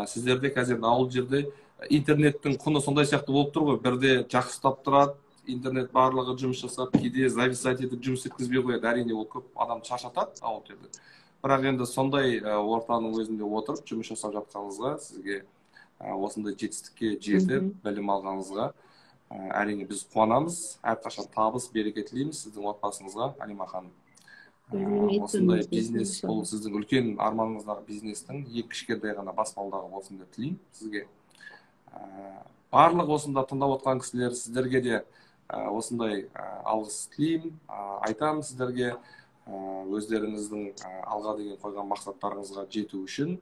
Сіздерде қазір ауыл жерде интернеттің құны сондай сияқты болып тұр ғой, бірде жақсы ұстап тұрады, интернет барлығы жұмыс жасап, кейде зависать етіп жұмыс еткізбей қояды. Әрине ол көп адам шаршатады ауыл жерде. Бірақ енді сондай ортаның өзінде отырып жұмыс жасап жатқаныңызға, сізге осындай жетістікке жетіп білім алғаныңызға әрине біз қуанамыз. Әрқашан табыс, береке тілейміз сіздің отбасыңызға, Алима ханым. Осындай бизнес, ол сіздің үлкен арманыңыздағы бизнестің кішкентай ғана баспалдағы болсын деп тілеймін сізге. Барлық осында тыңдап отқан кісілер, сіздерге де осындай алғыс тілеймін, айтамын сіздерге. Өздеріңіздің алға деген қойған мақсаттарыңызға жету үшін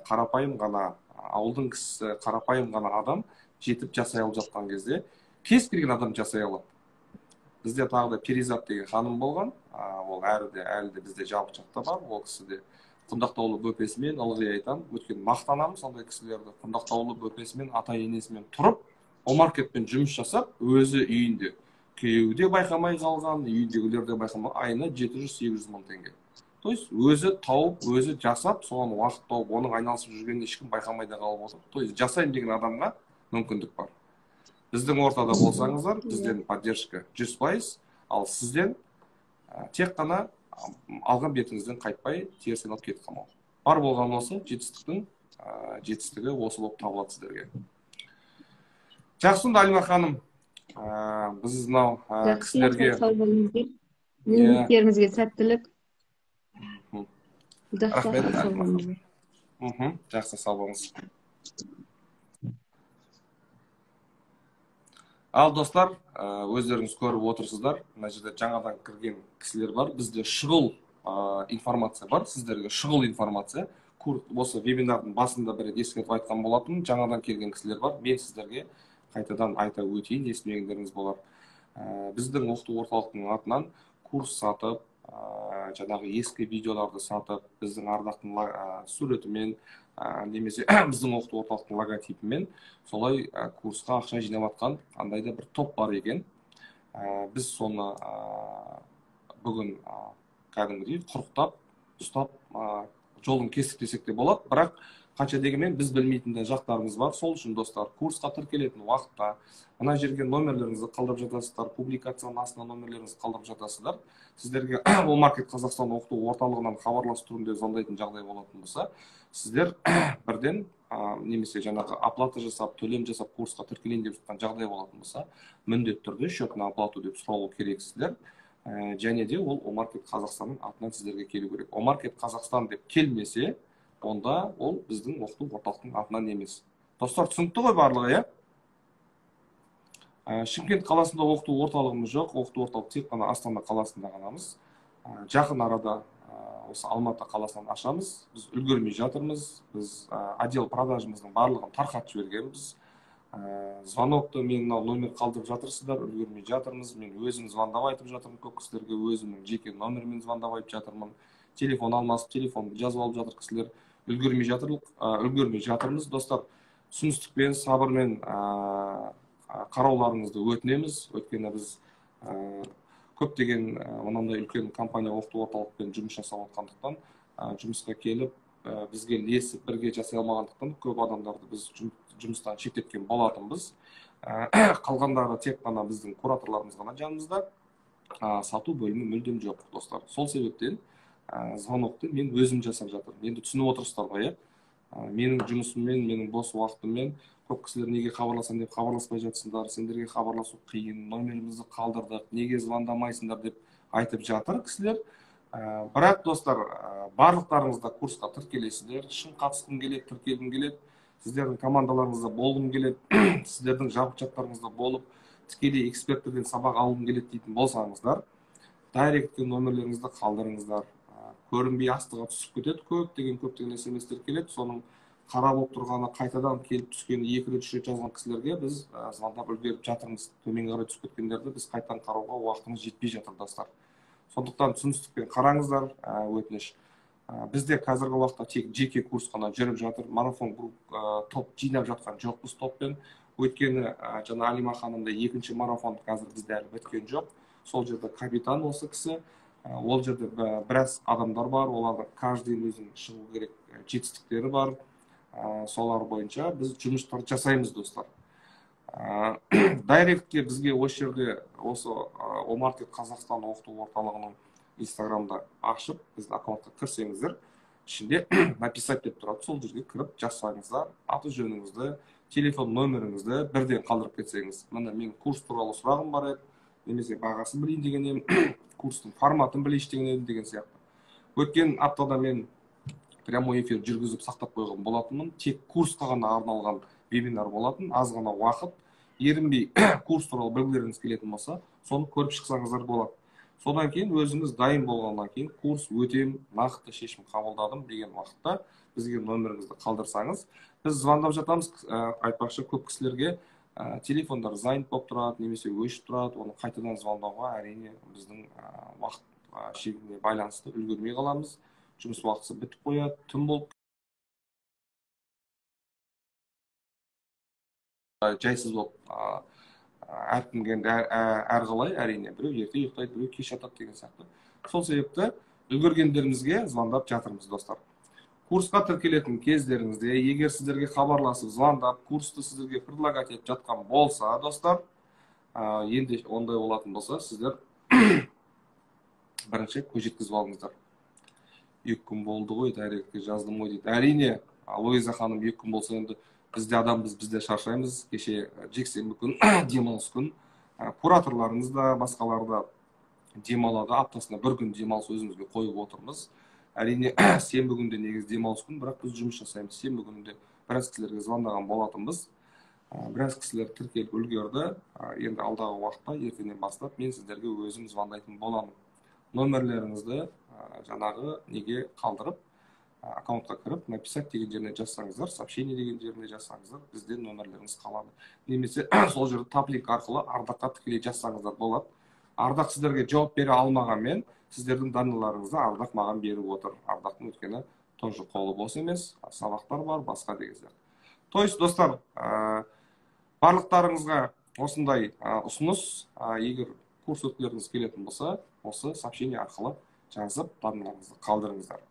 қарапайым ғана ауылдың кісісі, қарапайым ғана адам жетіп жасай алып жатқан кезде кез келген адам жасай алады. Бізде тағы да Перизат деген ханым болған, ол әлі де бізде жабық бар, ол кісі де құндақтаулы бөпесімен ылғи айтамын, өйткені мақтанамын сондай кісілерді, құндақтаулы бөпесімен, ата енесімен тұрып, маркетпен жұмыс жасап, өзі үйінде. Күйеуі де байқамай қалған, үйіндегілер де байқамай, айына 700-800 мың теңге. То есть өзі тауып, өзі жасап, соған уақыт тауып, оның айналысып жүргенін ешкім байқамай да қалып отыр. То есть жасайын деген адамға мүмкіндік бар. Біздің ортада болсаңыздар, бізден поддержка 100%, ал сізден тек қана алған бетіңізден қайтпай, терісін алып кетіп қалмау. Бар болған осы жетістігі осы болып табылады сіздерге. Жақсы, Алима ханым. Біз мынау кісілерге еңбектеріңізге сәттілік. Рахмет. Жақсы, сау болыңыз. Ал достар, өздеріңіз көріп отырсыздар, мына жерде жаңадан кірген кісілер бар. Бізде шұғыл информация бар, сіздерге шұғыл информация. Осы вебинардың басында бір ескертіп айтқан болатын, жаңадан келген кісілер бар. Мен сіздерге қайтадан айта өтейін, естімегендеріңіз болар. Біздің оқыту орталықтың атынан курс сатып, жаңағы ескі видеоларды сатып, біздің ардақтың суретімен, немесе біздің оқыту орталықтың логотипімен солай курсқа ақша жинап атқан қандай да бір топ бар екен. Біз соны бүгін кәдімгідей құрықтап, ұстап, жолын кестік десек те болады, бірақ қанша дегенмен біз білмейтін жақтарымыз бар. Сол үшін достар, курсқа тіркелетін уақытта мына жерге номерлеріңізді қалдырып жатасыздар, публикацияның астына номерлеріңізді қалдырып жатасыздар. Сіздерге ол маркет Қазақстан оқыту орталығынан хабарласу түрінде звондайтын жағдай болатын болса, сіздер бірден немесе жаңағы оплата жасап, төлем жасап курсқа тіркелейін деп жатқан жағдай болатын болса, міндетті түрде счет на оплату деп сұрауы керексіздер. Және де ол Омаркет Қазақстанның атынан сіздерге келу керек. Омаркет Қазақстан деп келмесе, онда ол біздің оқыту орталықтың атынан емес. Достар, түсінікті ғой барлығы, иә? Шымкент қаласында оқыту орталығымыз жоқ, оқыту орталығы тек қана Астана қаласында ғанамыз. Жақын арада осы Алматы қаласынан ашамыз. Біз үлгермей жатырмыз. Біз отдел продажымыздың барлығын тарқатып жібергенбіз. Звонокты мен номер қалдырып жатырсыздар, үлгермей жатырмыз. Мен өзім звондап айтып жатырмын көп кісілерге, өзімнің жеке номермен звондап айтып жатырмын. Телефон алмасып, телефон жазып алып жатыр кісілер. Үлгермей жатырмыз. Достар, түсіністікпен, сабырмен қарауларыңызды өтінеміз. Өйткені біз көптеген мынандай үлкен компания оқыту орталықпен жұмыс жасап отқандықтан, жұмысқа келіп, бізге ілесіп бірге жасай алмағандықтан көп адамдарды біз жұмыстан шеттеткен болатынбыз. Қалғандары тек қана біздің кураторларымыз ғана жанымызда, сату бөлімі мүлдем жоқ, достар. Сол себептен звонокты мен өзім жасап жатырмын. Енді түсініп отырсыздар ғой, иә? Менің жұмысыммен, менің бос уақытыммен көп кісілер неге хабарласам деп хабарласпай жатсыңдар, сендерге хабарласу қиын, номерімізді қалдырдық, неге звондамайсыңдар деп айтып жатыр кісілер. Бірақ достар, барлықтарыңызда курсқа тіркелесіздер, шын қатысқым келеді, тіркелгім келеді, сіздердің командаларыңызда болғым келеді, сіздердің жабық чаттарыңызда болып, тікелей эксперттерден сабақ алғым келеді дейтін болсаңыздар, дайректке номерлеріңізді қалдырыңыздар. Көрінбей астыға түсіп кетеді, көптеген смс-тер келеді, соның қарап болып тұрғаны, қайтадан келіп түскен 2 рет 3 рет жазған кісілерге біз звондап үлгеріп жатырмыз. Төменге қарай түсіп кеткендерді біз қайтадан қарауға уақытымыз жетпей жатыр, достар. Сондықтан түсіністікпен қараңыздар, өтініш. Бізде қазіргі уақытта тек жеке курс қана жүріп жатыр. Марафон топ жинап жатқан жоқпыз топпен. Өйткені жаңа Алима ханымда екінші марафон қазір бізде әлі біткен жоқ. Сол жерде капитан осы кісі. Ол жерде біраз адамдар бар, олардың каждыйын өзінің шығу керек жетістіктері бар. Солар бойынша біз жұмыстар жасаймыз, достар. Дайректке бізге осы жерде, осы Омартек Қазақстан оқыту орталығының инстаграмда ашып, біздің аккаунтқа кірсеңіздер, ішінде написать деп тұрады, сол жерге кіріп жазсаңыздар, аты жөніңізді, телефон номеріңізді бірден қалдырып кетсеңіз. Міне мен курс туралы сұрағым бар еді, немесе бағасын білейін деген едім, курстың форматын білейін деген едім деген сияқты. Өткен аптада мен прямой эфир жүргізіп сақтап қойған болатынмын. Тек курсқа ғана арналған вебинар болатын, аз ғана уақыт. Ерінбей курс туралы білгілеріңіз келетін болса, соны көріп шықсаңыздар болады. Содан кейін өзіңіз дайын болғаннан кейін курс өтем, нақты шешім қабылдадым деген уақытта бізге номеріңізді қалдырсаңыз, біз звондап жатамыз. Айтпақшы, көп кісілерге телефондар занят болып тұрады, немесе өшіп тұрады. Оны қайтадан звондауға әрине біздің уақыт шегіне байланысты үлгермей қаламыз. Жұмыс уақытысы бітіп қояды, түн болып жайсыз болып әркімге әрқалай, әрине, біреу ерте ұйықтайды, біреу кеш жатады деген сияқты. Сол себепті үлгергендерімізге звондап жатырмыз, достар. Курсқа тіркелетін кездеріңізде, егер сіздерге хабарласып, звондап, курсты сіздерге предлагать етіп жатқан болса, достар, енді ондай болатын болса, сіздер бірінші көз жеткізіп алыңыздар. 2 күн болды ғой, дайректке жаздым ғой дейді. Әрине, Луиза ханым 2 күн болса, енді бізде адамбыз, бізде шаршаймыз. Кеше жексенбі күн, демалыс күн. Кураторларымыз да, басқалар да демалады. Аптасына 1 күн демалыс өзімізге қойып отырмыз. Әрине, сенбі күнде негізі демалыс күн, бірақ біз жұмыс жасаймыз. Сенбі күнінде біраз кісілерге звондаған болатынбыз. Біраз кісілер тіркеліп үлгерді. Енді алдағы уақытта, ертеңнен бастап мен сіздерге өзім звондайтын боламын. Номерлеріңізді жаңағы неге қалдырып, аккаунтқа кіріп, написать деген жеріне жазсаңыздар, сообщение деген жеріне жазсаңыздар, бізден номерлеріңіз қалады. Немесе сол жерде таблик арқылы Ардаққа тікелей жазсаңыздар болады. Ардақ сіздерге жауап бере алмағанмен, сіздердің даныларыңызды Ардақ маған беріп отыр. Ардақтың өткені тоже қолы бос емес, сабақтар бар, басқа деген сияқты. То есть, достар, барлықтарыңызға осындай ұсыныс, егер курс өткілеріңіз келетін болса, осы сообщение арқылы жазып, даныларыңызды қалдырыңыздар.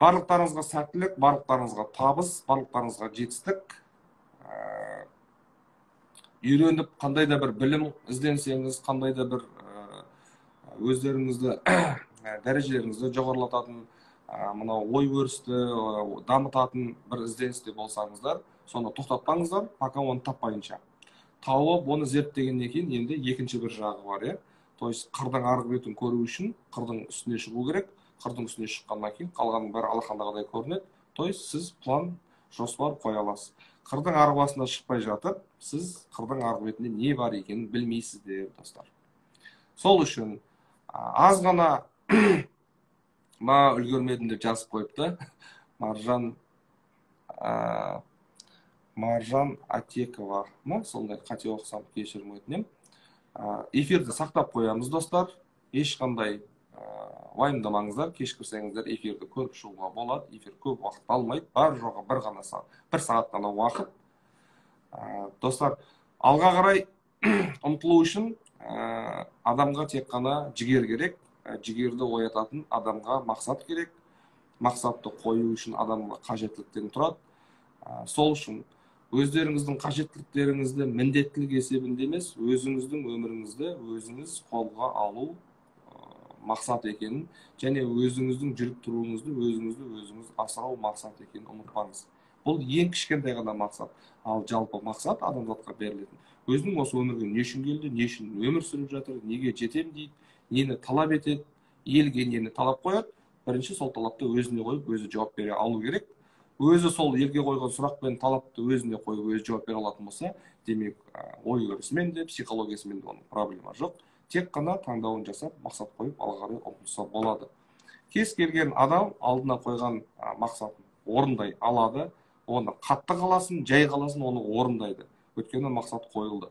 Барлықтарыңызға сәттілік, барлықтарыңызға табыс, барлықтарыңызға жетістік. Үйреніп, қандай да бір білім ізденсеңіз, қандай да бір өздеріңізді, дәрежелеріңізді жоғарылататын, мынау ой өрісті дамытатын бір ізденісте болсаңыздар, соны тоқтатпаңыздар, пока оны таппайынша. Тауып, оны зерттегеннен кейін енді екінші бір жағы бар, То есть қырдың арғы бетін көру үшін қырдың үстіне шығу керек. Қырдың үстіне шыққаннан кейін қалғанның бәрі алақандағыдай көрінеді. То есть сіз план жоспар қоя аласыз. Қырдың арғы шықпай жатып, сіз қырдың арғы бетінде не бар екенін білмейсіздер, достар. Сол үшін аз ғана ма үлгермедім деп жазып қойыпты. Маржан Атекова ма, сондай қате оқысам кешірім өтінем. Эфирді сақтап қоямыз, достар. Ешқандай уайымдамаңыздар, кешкірсеңіздер эфирді көріп шығуға болады. Эфир көп уақыт алмайды, бар жоғы бір сағат қана уақыт. Достар, алға қарай ұмтылу үшін адамға тек қана жігер керек, жігерді оятатын адамға мақсат керек. Мақсатты қою үшін адамға қажеттіліктен тұрады. Сол үшін өздеріңіздің қажеттіліктеріңізді міндеттілік есебінде емес, өзіңіздің өміріңізді өзіңіз қолға алу мақсат екенін, және өзіңіздің жүріп тұруыңызды өзіңіз асырау мақсат екенін ұмытпаңыз. Бұл ең кішкентай ғана мақсат. Ал жалпы мақсат адамзатқа берілетін. Өзінің осы өмірге не үшін келді, не үшін өмір сүріп жатыр, неге жетем дейді, нені талап етеді, елге нені талап қояды. Бірінші сол талапты өзіне қойып, өзі жауап бере алу керек. Өзі сол елге қойған сұрақ пен талапты өзіне қойып, өзі жауап бере алатын болса, демек ой өрісімен де, психологиясымен де оның проблема жоқ. Тек қана таңдауын жасап, мақсат қойып, алға қарай ұмтылса болады. Кез келген адам алдына қойған мақсатын орындай алады. Оны қатты қаласын, жай қаласын, оны орындайды. Өйткені мақсат қойылды.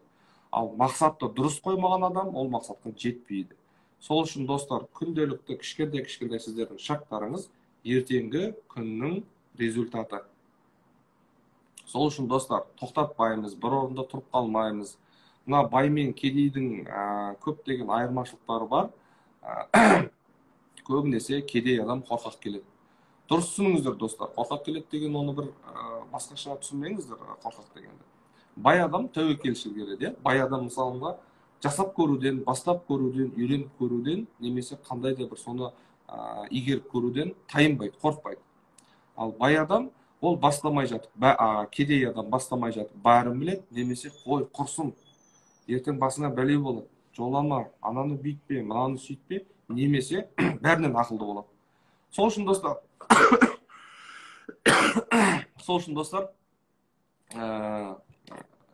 Ал мақсатты дұрыс қоймаған адам ол мақсатқа жетпейді. Сол үшін, достар, күнделікті кішкентай сіздердің шақтарыңыз ертеңгі күннің результаты. Сол үшін, достар, тоқтатпаймыз, бір орында тұрып қалмаймыз. Мына бай мен кедейдің көптеген айырмашылықтары бар. Көбінесе кедей адам қорқақ келеді. Дұрыс түсініңіздер, достар. Қорқақ келеді деген оны бір басқаша түсінбеңіздер, қорқақ дегенді. Бай адам тәуекелшіл келеді. Бай адам мысалға жасап көруден, бастап көруден, үйреніп көруден, немесе қандай да бір соны игеріп көруден тайынбайды, қорқпайды. Ал бай адам ол бастамай жатып, кедей адам бастамай жатып бәрін біледі, немесе қой құрсын, ертең басына бәле болады, жолама, ананы бүйтпе, мынаны сөйтпе, немесе бәрінен ақылды болады. Сол үшін, достар,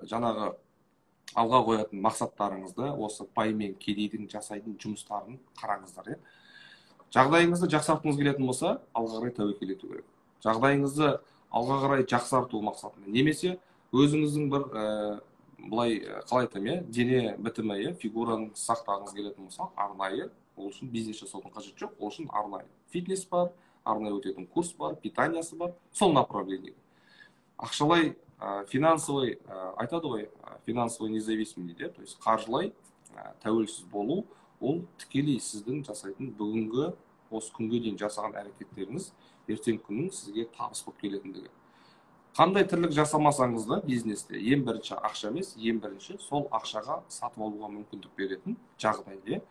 жаңағы алға қоятын мақсаттарыңызды, осы бай мен кедейдің жасайтын жұмыстарын қараңыздар. Жағдайыңызды жақсартқыңыз келетін болса, алға қарай тәуекел ету керек. Жағдайыңызды алға қарай жақсарту мақсатында, немесе өзіңіздің бір былай қалай айтам, дене бітімі, фигураны сақтағыңыз келетін болса, арнайы, ол үшін бизнес жасаудың қажеті жоқ, ол үшін арнайы фитнес бар, арнайы өтетін курс бар, питаниясы бар, сол направление. Ақшалай, финансовый, айтады ғой, финансовый независимый дейді, то есть қаржылай тәуелсіз болу, ол тікелей сіздің жасайтын бүгінгі осы күнге дейін жасаған әрекеттеріңіз ертең күннің сізге табыс болып келетіндігі. Қандай тірлік жасамасаңыз да бизнесте ең бірінші ақша емес, ең бірінші сол ақшаға сатып алуға мүмкіндік беретін жағдайде,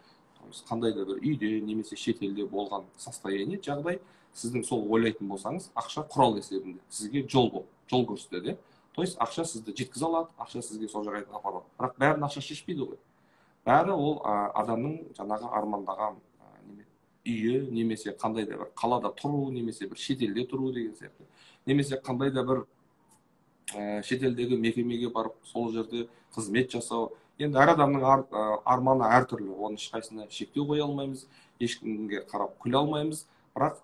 қандай да бір үйде немесе шетелде болған состояние жағдай, сіздің сол ойлайтын болсаңыз, ақша құрал есебінде сізге жол көрсетеді. То есть ақша сізді жеткізе алады, ақша сізге сол жағдайға апарады. Бірақ бәрін ақша шешпейді ғой. Бәрі ол адамның жаңағы армандаған үйі, немесе қандай да бір қалада тұру, немесе бір шетелде тұру деген сияқты. Немесе қандай да бір шетелдегі мекемеге барып, сол жерде қызмет жасау. Енді әр адамның арманы әртүрлі. Оның ешқайсысына шектеу қоя алмаймыз, ешкімге қарап күле алмаймыз. Бірақ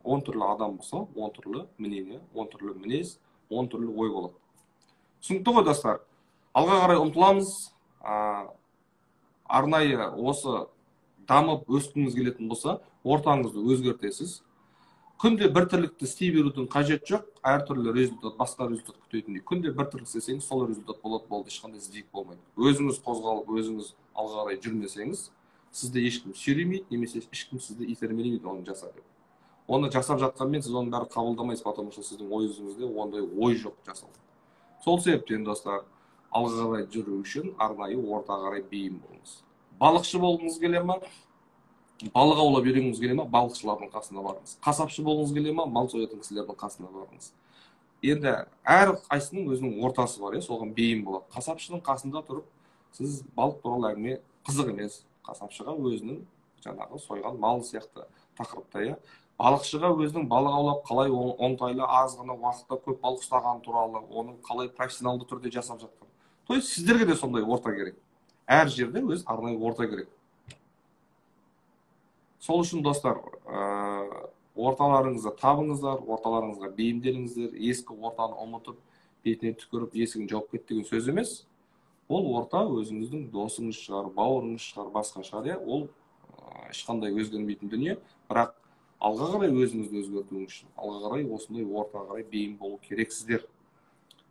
10 түрлі адам болса, 10 түрлі мнение, 10 түрлі мінез, 10 түрлі ой болады. Түсінікті ғой, достар. Алға қарай ұмтыламыз. Арнайы осы дамып өскіңіз келетін болса, ортаңызды өзгертесіз. Күнде бір тірлікті істей берудің қажет жоқ, әртүрлі результат, басқа результат күтетіндей. Күнде бір тірлік істесеңіз, сол результат болды, ешқандай іздейік болмайды. Өзіңіз қозғалып, өзіңіз алға қарай жүрмесеңіз, сізді ешкім сүйремейді, немесе ешкім сізді итермелемейді оны жасап. Оны жасап жатқанмен сіз оның бәрін қабылдамайсыз, потому что сіздің ойыңызда ондай ой жоқ жасау. Сол себептен, достар, алға қарай жүру үшін арнайы орта қарай бейім болыңыз. Балықшы болғыңыз келе ме? Балық аулап үйренгіңіз келе ме? Балықшылардың қасына барыңыз. Қасапшы болғыңыз келе ме? Мал соятын кісілердің қасына барыңыз. Енді әр қайсының өзінің ортасы бар, соған бейім болады. Қасапшының қасында тұрып, сіз балық туралы әңгіме қызық емес. Қасапшыға өзінің жаңағы сойған мал сияқты тақырыпта балықшыға өзінің балық аулап қалай оңтайлы аз ғана уақытта көп балық ұстағаны туралы, оның қалай профессионалды түрде жасап жатқан. То есть сіздерге де сондай орта керек. Әр жерде өз арнайы орта керек. Сол үшін достар, орталарыңызды табыңыздар, орталарыңызға бейімделіңіздер. Ескі ортаны ұмытып, бетіне түкіріп, есігін жауып кет деген сөз емес. Ол орта өзіңіздің досыңыз шығар, бауырыңыз шығар, басқа шығар, ол ешқандай өзгермейтін дүние, бірақ алға қарай өзіңізді өзгертуіңіз үшін, алға қарай осындай ортаға қарай бейім болу керексіздер.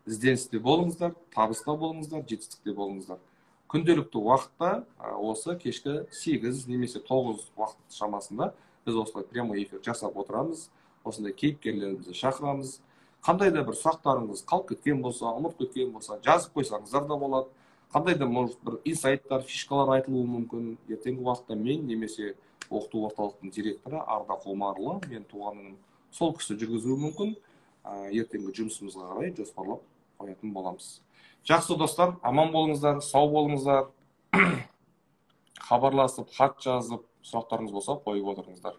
Ізденісте болыңыздар, табыста болыңыздар, жетістікте болыңыздар. Күнделікті уақытта осы кешкі 8 немесе 9 уақыт шамасында біз осылай прямой эфир жасап отырамыз. Осындай кейіпкерлерімізді шақырамыз. Қандай да бір сұрақтарыңыз қалып кеткен болса, ұмытып кеткен болса, жазып қойсаңыздар да болады. Қандай да может бір инсайттар, фишкалар айтылуы мүмкін. Ертеңгі уақытта мен немесе оқыту орталықтың директоры Ардақ Омарұлы, мен туғаным, сол кісі жүргізуі мүмкін. Ертеңгі жұмысымызға қарай жоспарлап қоятын боламыз. Жақсы достар, аман болыңыздар, сау болыңыздар. Хабарласып, хат жазып, сұрақтарыңыз болса қойып отырыңыздар.